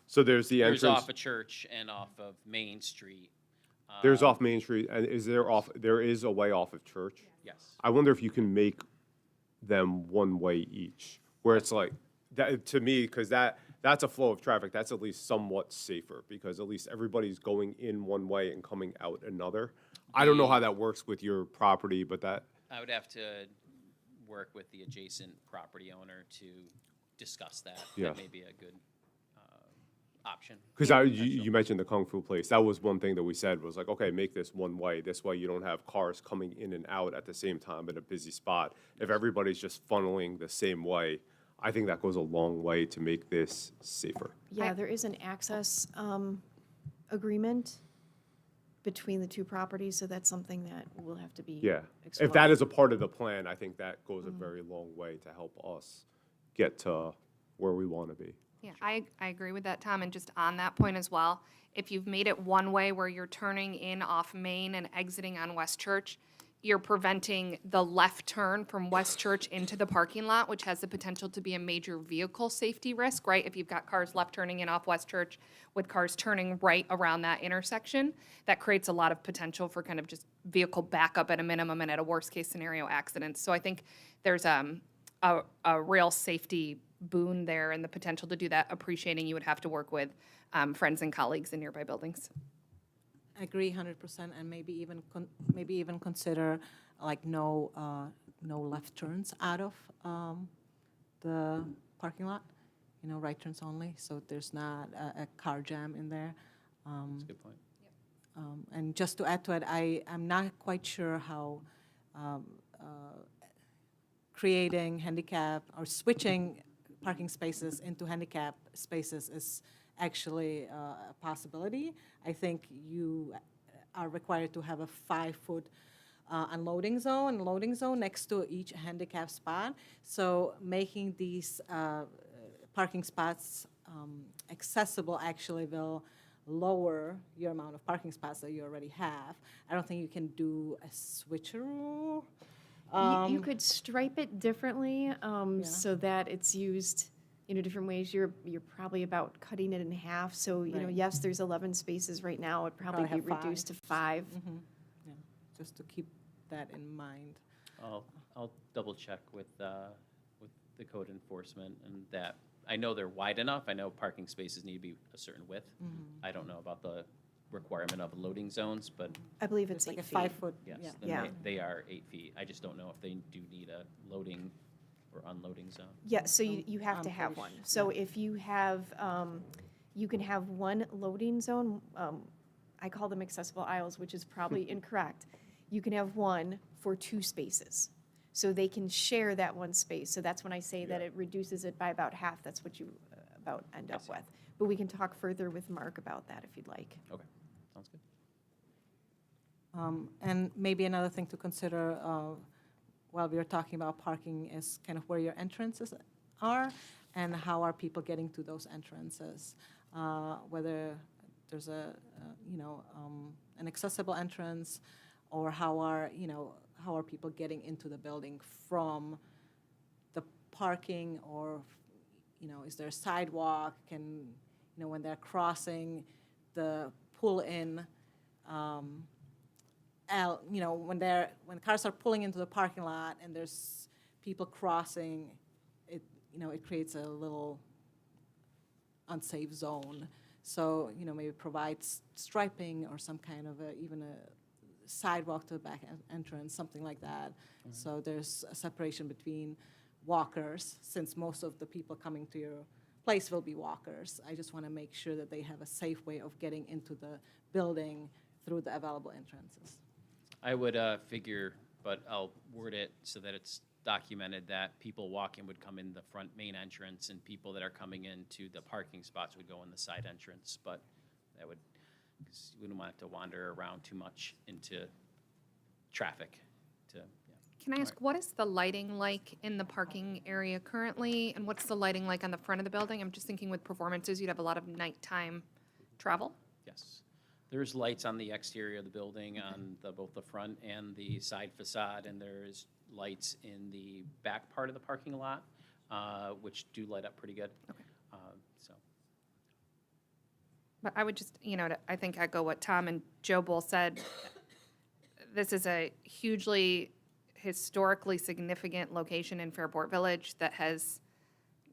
So there's the There's entrance, off of Church and off of Main Street. there's off Main Street, and there is a way off of Church? Yes. I wonder if you can make them one way each, where it's like, that, to me, because that's a flow of traffic, that's at least somewhat safer, because at least everybody's going in one way and coming out another. I don't know how that works with your property, but that, I would have to work with the adjacent property owner to discuss that. Yeah. That may be a good option. because you mentioned the Kung Fu place, that was one thing that we said, was like, okay, make this one way. This way you don't have cars coming in and out at the same time in a busy spot. If everybody's just funneling the same way, I think that goes a long way to make this safer. Yeah, there is an access agreement between the two properties, so that's something that will have to be Yeah. explored. If that is a part of the plan, I think that goes a very long way to help us get to where we want to be. Yeah, I agree with that, Tom, and just on that point as well, if you've made it one way where you're turning in off Main and exiting on West Church, you're preventing the left turn from West Church into the parking lot, which has the potential to be a major vehicle safety risk, right? If you've got cars left turning in off West Church with cars turning right around that intersection, that creates a lot of potential for kind of just vehicle backup at a minimum and at a worst-case scenario, accidents. So I think there's a real safety boon there and the potential to do that, appreciating you would have to work with friends and colleagues in nearby buildings. I agree 100%, and maybe even consider like no left turns out of the parking lot, right turns only, so there's not a car jam in there. That's a good point. And just to add to it, I'm not quite sure how creating handicap or switching parking spaces into handicap spaces is actually a possibility. I think you are required to have a 5-foot unloading zone and loading zone next to each handicap spot. So making these parking spots accessible actually will lower your amount of parking spots that you already have. I don't think you can do a switcheroo. You could stripe it differently so that it's used different ways, you're probably about cutting it in half. So, Right. yes, there's 11 spaces right now. It'd probably be Probably have reduced to 5. Yeah, just to keep that in mind. I'll double check with the code enforcement and that. I know they're wide enough. I know parking spaces need to be a certain width. I don't know about the requirement of loading zones, but I believe it's It's like 8 a feet. 5-foot, yes, yeah. then Yeah. they are 8 feet. I just don't know if they do need a loading or unloading zone. Yeah, so you have to I'm have pretty one. So if you have, you can have one loading zone, I call them accessible aisles, which is probably incorrect. You can have one for 2 spaces. So they can share that one space. So that's when I say that it reduces it by about half. That's what you about end up see. with. But we can talk further with Mark about that if you'd like. Okay, sounds good. And maybe another thing to consider while we are talking about parking is kind of where your entrances are and how are people getting to those entrances. Whether there's an accessible entrance or how are people getting into the building from the parking or, is there a sidewalk? When they're crossing the pull-in, when cars are pulling into the parking lot and there's people crossing, it creates a little unsafe zone. So, maybe provide striping or some kind of even a sidewalk to the back entrance, something like that. So there's a separation between walkers, since most of the people coming to your place will be walkers. I just want to make sure that they have a safe way of getting into the building through the available entrances. I would figure, but I'll word it so that it's documented that people walking would come in the front main entrance and people that are coming into the parking spots would go in the side entrance. But that would, because we don't want to wander around too much into traffic. Can I ask, what is the lighting like in the parking area currently? And what's the lighting like on the front of the building? I'm just thinking with performances, you'd have a lot of nighttime travel. Yes. There's lights on the exterior of the building on both the front and the side facade, and there's lights in the back part of the parking lot, which do light up pretty good. Okay. So, But I would just, I think echo what Tom and Joe both said. This is a hugely historically significant location in Fairport Village that has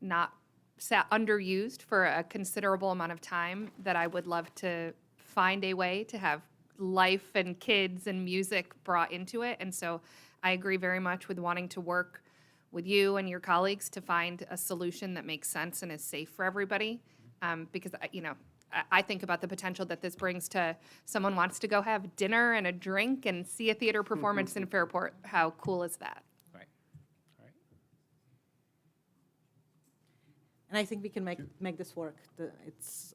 not sat underused for a considerable amount of time, that I would love to find a way to have life and kids and music brought into it. And so I agree very much with wanting to work with you and your colleagues to find a solution that makes sense and is safe for everybody. Because, I think about the potential that this brings to someone wants to go have dinner and a drink and see a theater performance in Fairport. How cool is that? right. All right. And I think we can make this work. It's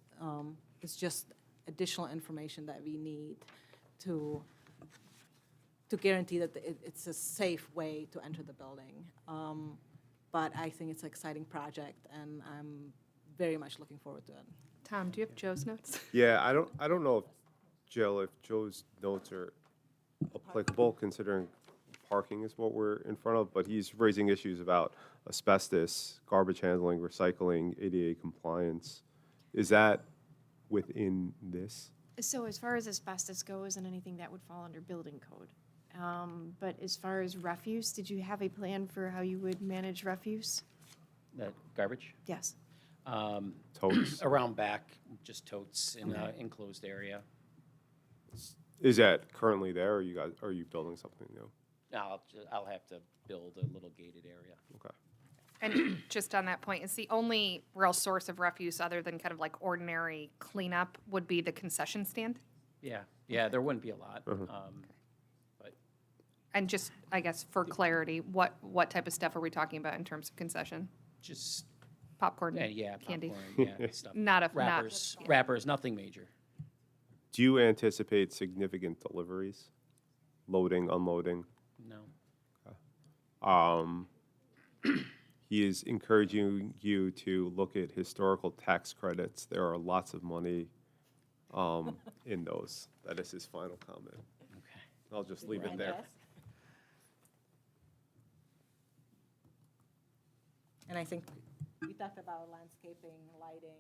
just additional information that we need to guarantee that it's a safe way to enter the building. But I think it's an exciting project, and I'm very much looking forward to it. Tom, do you have Joe's notes? Yeah, I don't know if Joe's notes are applicable, considering parking is what we're in front of, but he's raising issues about asbestos, garbage handling, recycling, ADA compliance. Is that within this? So as far as asbestos goes and anything that would fall under building code. But as far as refuse, did you have a plan for how you would manage refuse? That garbage? Yes. Totes? Around back, just totes in an enclosed area. Is that currently there, or are you building something new? I'll have to build a little gated area. Okay. And just on that point, it's the only real source of refuse other than kind of like ordinary cleanup would be the concession stand? Yeah, there wouldn't be a lot. But And just, I guess, for clarity, what type of stuff are we talking about in terms of concession? just, Popcorn, yeah, candy? popcorn, yeah, stuff. Not a, not, Wrappers, nothing major. Do you anticipate significant deliveries? Loading, unloading? No. He is encouraging you to look at historical tax credits. There are lots of money in those. That is his final comment. Okay. I'll just leave it there. And I think we talked about landscaping, lighting.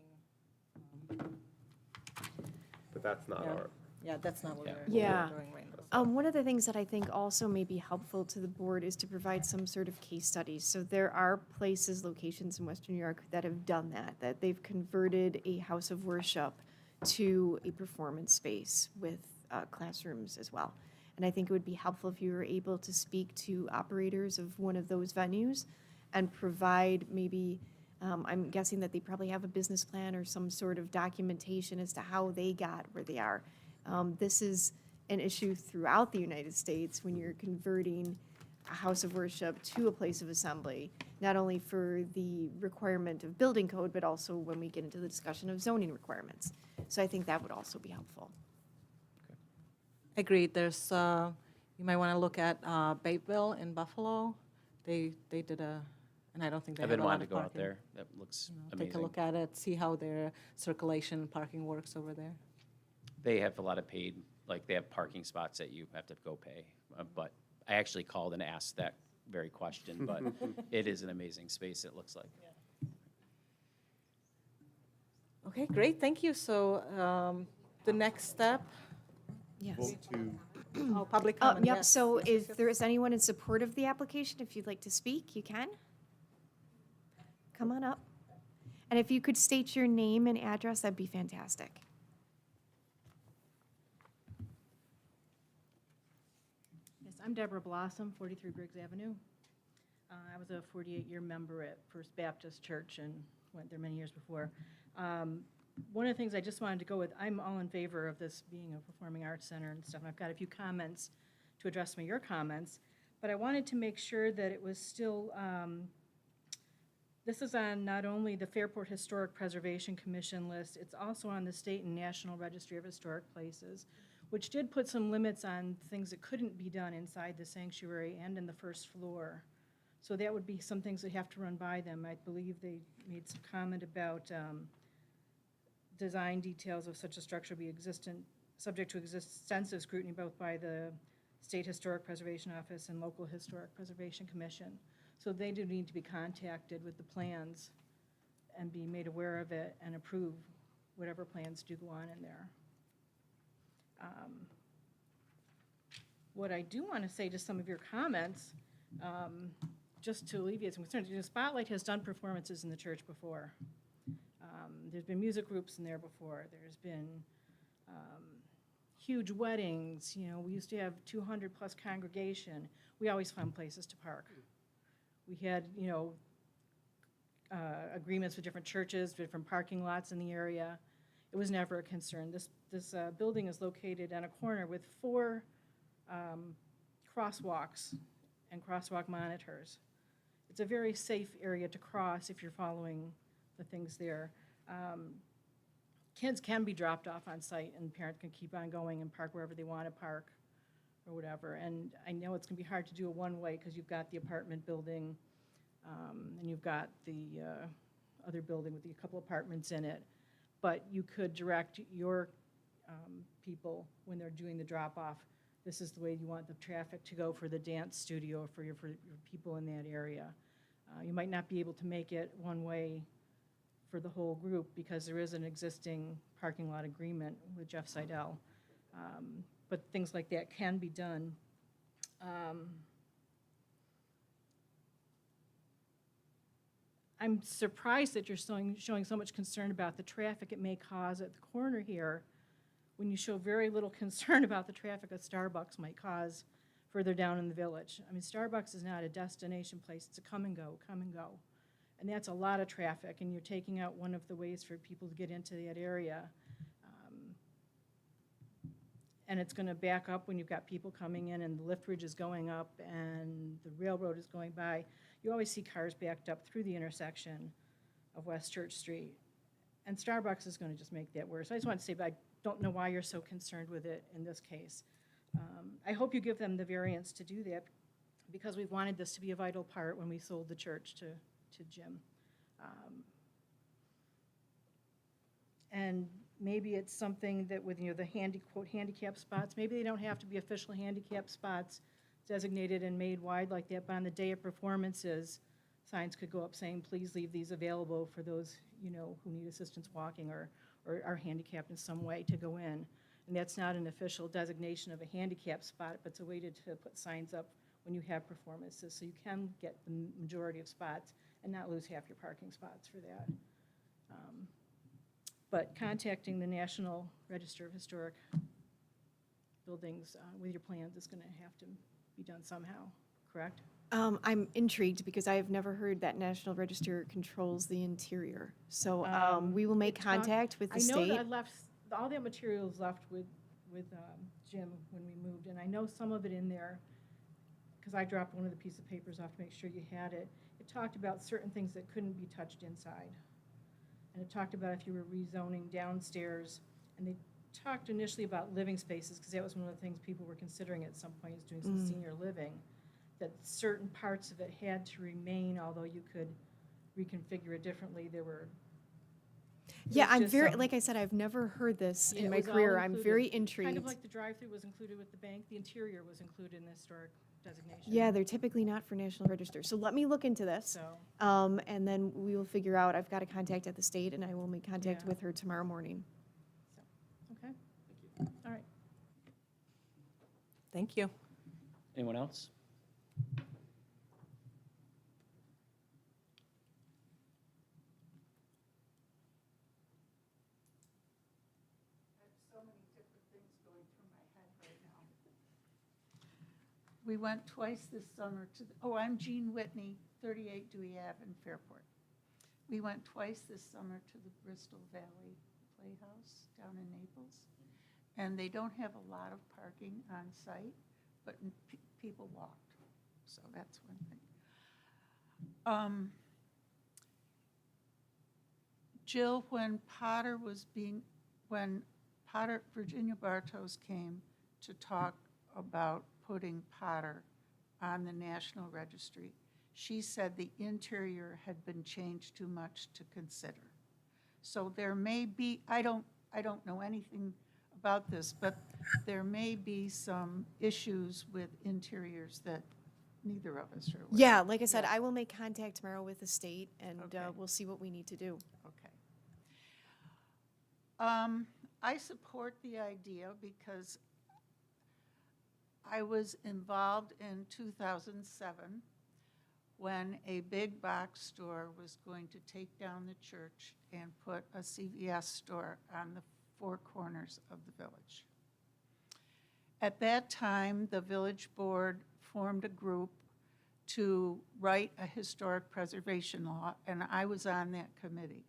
But that's not Yeah. our, Yeah, that's not what Yeah. we're Yeah. doing right now. One of the things that I think also may be helpful to the board is to provide some sort of case studies. So there are places, locations in Western New York that have done that, that they've converted a house of worship to a performance space with classrooms as well. And I think it would be helpful if you were able to speak to operators of one of those venues and provide maybe, I'm guessing that they probably have a business plan or some sort of documentation as to how they got where they are. This is an issue throughout the United States when you're converting a house of worship to a place of assembly, not only for the requirement of building code, but also when we get into the discussion of zoning requirements. So I think that would also be helpful. Agreed, there's, you might want to look at Bateville in Buffalo. They did and I don't think they I've have been a lot wanting of to go out parking. there. That looks You know, amazing. Take a look at it, see how their circulation and parking works over there. They have a lot of paid, like, they have parking spots that you have to go pay. But I actually called and asked that very question, but it is an amazing space, it looks like. Okay, great, thank you. So the next step, Yes. oh, public comment, Yep, yes. so Yes, yes, if yes. there is anyone in support of the application, if you'd like to speak, you can. Come on up. And if you could state your name and address, that'd be fantastic. Yes, I'm Deborah Blossom, 43 Briggs Avenue. I was a 48-year member at First Baptist Church and went there many years before. One of the things I just wanted to go with, I'm all in favor of this being a performing arts center and stuff, and I've got a few comments to address some of your comments, but I wanted to make sure that it was still, this is on not only the Fairport Historic Preservation Commission list, it's also on the State and National Registry of Historic Places, which did put some limits on things that couldn't be done inside the sanctuary and in the first floor. So that would be some things that have to run by them. I believe they made some comment about design details of such a structure be subject to extensive scrutiny both by the State Historic Preservation Office and local Historic Preservation Commission. So they do need to be contacted with the plans and be made aware of it and approve whatever plans do go on in there. What I do want to say to some of your comments, just to alleviate some concerns, Spotlight has done performances in the church before. There's been music groups in there before. There's been huge weddings. You know, we used to have 200-plus congregation. We always found places to park. We had, you know, agreements with different churches, different parking lots in the area. It was never a concern. This building is located on a corner with 4 crosswalks and crosswalk monitors. It's a very safe area to cross if you're following the things there. Kids can be dropped off on site and parents can keep on going and park wherever they want to park or whatever. And I know it's going to be hard to do a one-way because you've got the apartment building and you've got the other building with a couple apartments in it. But you could direct your people when they're doing the drop-off. This is the way you want the traffic to go for the dance studio, for your people in that area. You might not be able to make it one way for the whole group because there is an existing parking lot agreement with Jeff Seidel. But things like that can be done. I'm surprised that you're showing so much concern about the traffic it may cause at the corner here when you show very little concern about the traffic a Starbucks might cause further down in the village. I mean, Starbucks is not a destination place, it's a come and go, come and go. And that's a lot of traffic, and you're taking out one of the ways for people to get into that area. And it's gonna back up when you've got people coming in and the lift bridge is going up and the railroad is going by. You always see cars backed up through the intersection of West Church Street. And Starbucks is gonna just make that worse. I just want to say, but I don't know why you're so concerned with it in this case. I hope you give them the variance to do that because we've wanted this to be a vital part when we sold the church to Jim. And maybe it's something that with, you know, the quote, handicap spots, maybe they don't have to be official handicap spots designated and made wide like that, but on the day of performances, signs could go up saying, please leave these available for those, you know, who need assistance walking or are handicapped in some way to go in. And that's not an official designation of a handicap spot, but it's a way to put signs up when you have performances, so you can get the majority of spots and not lose half your parking spots for that. But contacting the National Register of Historic Buildings with your plans is going to have to be done somehow, correct? I'm intrigued because I have never heard that National Register controls the interior. So we will make It talk- contact with the I know state. that I left, all that material is left with Jim when we moved, and I know some of it in there, because I dropped one of the pieces of papers off to make sure you had it. It talked about certain things that couldn't be touched inside. And it talked about if you were rezoning downstairs, and they talked initially about living spaces, because that was one of the things people were considering at some point, is doing some senior living, that certain parts of it had to remain, although you could reconfigure it differently. There were Yeah, was I'm just very, some- like I said, I've never heard this Yeah, in it my was all career. I'm included. very Kind intrigued. of like the drive-through was included with the bank, the interior was included in the historic designation. Yeah, they're typically not for National Register. So let me look into this. So, And then we will figure out, I've got a contact at the state and I will make contact Yeah. with her tomorrow morning. okay. All right. Thank you. Anyone else? We went twice this summer to, I'm Jean Whitney, 38 Dewey Ave in Fairport. We went twice this summer to the Bristol Valley Playhouse down in Naples. And they don't have a lot of parking on site, but people walked. So that's one thing. Jill, when Virginia Bartos came to talk about putting Potter on the National Registry, she said the interior had been changed too much to consider. So there may be, I don't know anything about this, but there may be some issues with interiors that neither of us are aware of. Yeah, like I said, I will make contact tomorrow with the state and Okay. we'll see what we need to do. Okay. I support the idea because I was involved in 2007 when a big box store was going to take down the church and put a CVS store on the four corners of the village. At that time, the village board formed a group to write a historic preservation law, and I was on that committee.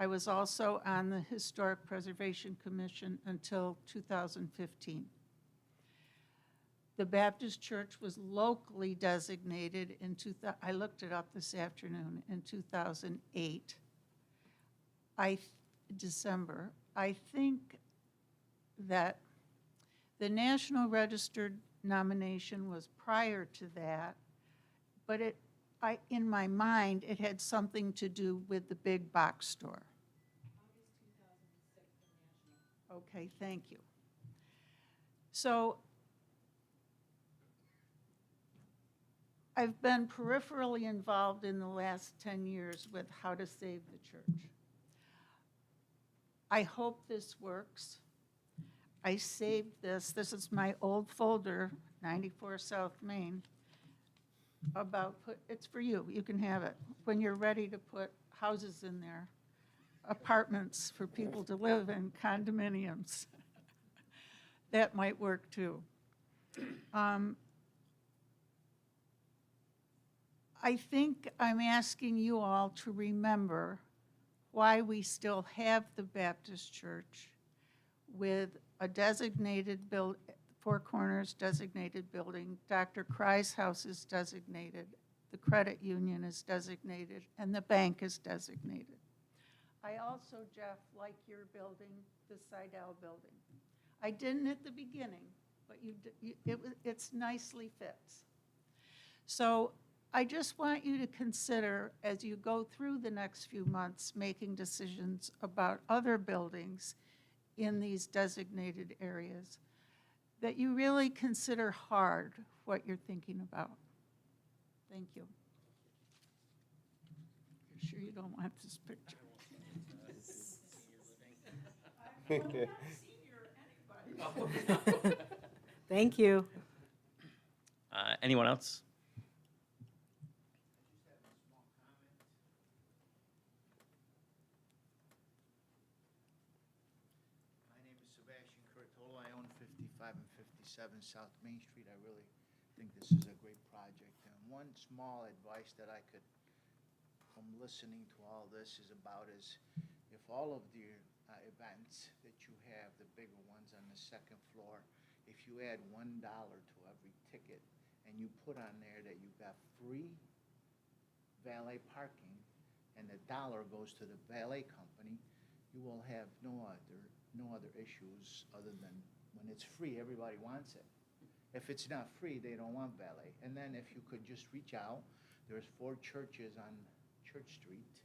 I was also on the Historic Preservation Commission until 2015. The Baptist Church was locally designated in I looked it up this afternoon, in 2008, December. I think that the National Register nomination was prior to that, but in my mind, it had something to do with the big box store. Okay, thank you. So I've been peripherally involved in the last 10 years with how to save the church. I hope this works. I saved this. This is my old folder, 94 South Main, it's for you. You can have it. When you're ready to put houses in there, apartments for people to live in, condominiums. That might work too. I think I'm asking you all to remember why we still have the Baptist Church with a designated Four Corners designated building. Dr. Kry's house is designated, the credit union is designated, and the bank is designated. I also, Jeff, like your building, the Seidel building. I didn't at the beginning, but it's nicely fits. So I just want you to consider, as you go through the next few months, making decisions about other buildings in these designated areas, that you really consider hard what you're thinking about. Thank you. You sure you don't want this picture? Thank you. Anyone else? My name is Sebastian Curtolo. I own 55 and 57 South Main Street. I really think this is a great project. And one small advice that I could, from listening to all this, is about is if all of the events that you have, the bigger ones on the second floor, if you add $1 to every ticket and you put on there that you got free valet parking and the dollar goes to the valet company, you will have no other issues other than when it's free, everybody wants it. If it's not free, they don't want valet. And then if you could just reach out, there's 4 churches on Church Street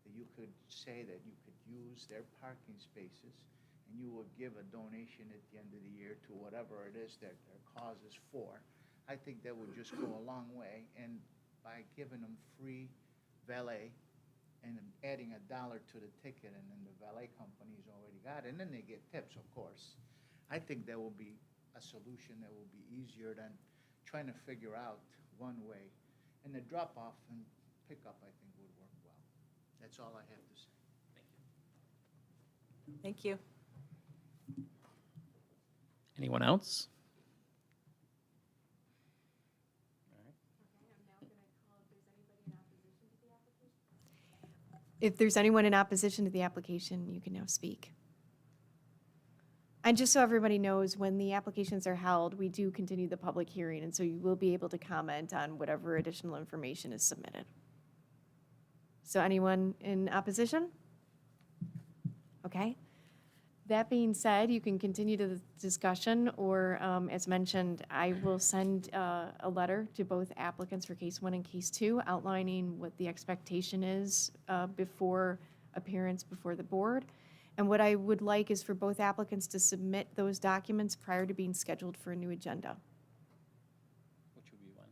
that you could say that you could use their parking spaces and you will give a donation at the end of the year to whatever it is that their cause is for. I think that would just go a long way, and by giving them free valet and adding $1 to the ticket, and then the valet company's already got it, and then they get tips, of course. I think that will be a solution that will be easier than trying to figure out one way. And the drop-off and pickup, I think, would work well. That's all I have to say. Thank you. Anyone else? If there's anyone in opposition to the application, you can now speak. And just so everybody knows, when the applications are held, we do continue the public hearing, and so you will be able to comment on whatever additional information is submitted. So anyone in opposition? Okay. That being said, you can continue to the discussion, or as mentioned, I will send a letter to both applicants for case 1 and case 2 outlining what the expectation is before appearance before the board. And what I would like is for both applicants to submit those documents prior to being scheduled for a new agenda. Which would be one?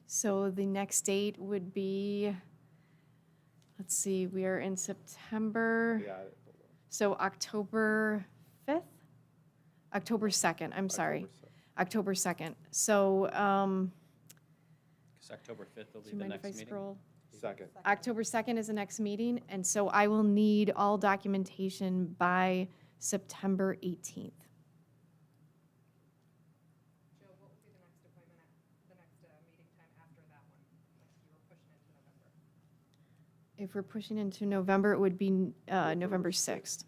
So the next date would be, let's see, we are in September. Yeah, So October 5th? October 2nd, I'm sorry. October 2nd. So, Because October 5th will do be you the mind if next I meeting. scroll? second. October 2nd is the next meeting, and so I will need all documentation by September 18th. Joe, what would be the next appointment, the next meeting time after that one? Like you were pushing into November. If we're pushing into November, it would be November 6th. Just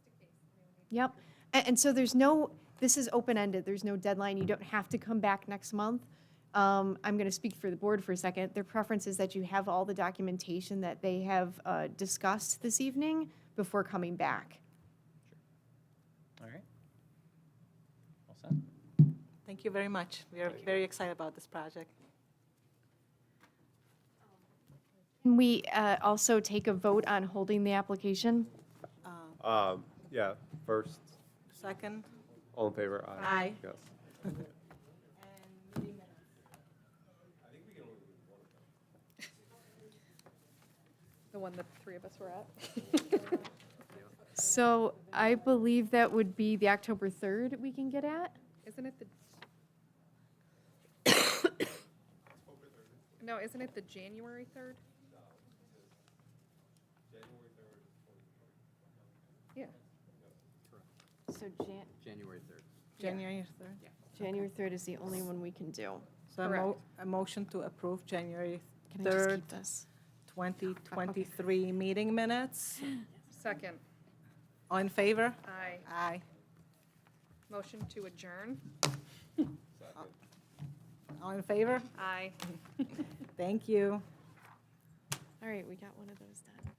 in case. I mean, Yep. And so there's no, this is open-ended. There's no deadline. You don't have to come back next month. I'm going to speak for the board for a second. Their preference is that you have all the documentation that they have discussed this evening before coming back. All right. All set? Thank you very much. We are very excited about this project. Can we also take a vote on holding the application? Yeah, first, Second? all in favor? Aye. Yes. The one the 3 of us were at. So I believe that would be the October 3rd we can get at. Isn't it the? No, isn't it the January 3rd? Yeah. So January 3rd. January 3rd. January 3rd is the only one we can do. So Correct. a motion to approve January Can I just 3rd, keep this? 2023 meeting minutes. Second, All in favor? aye. Aye. Motion to adjourn? All in favor? Aye. Thank you. All right, we got one of those done.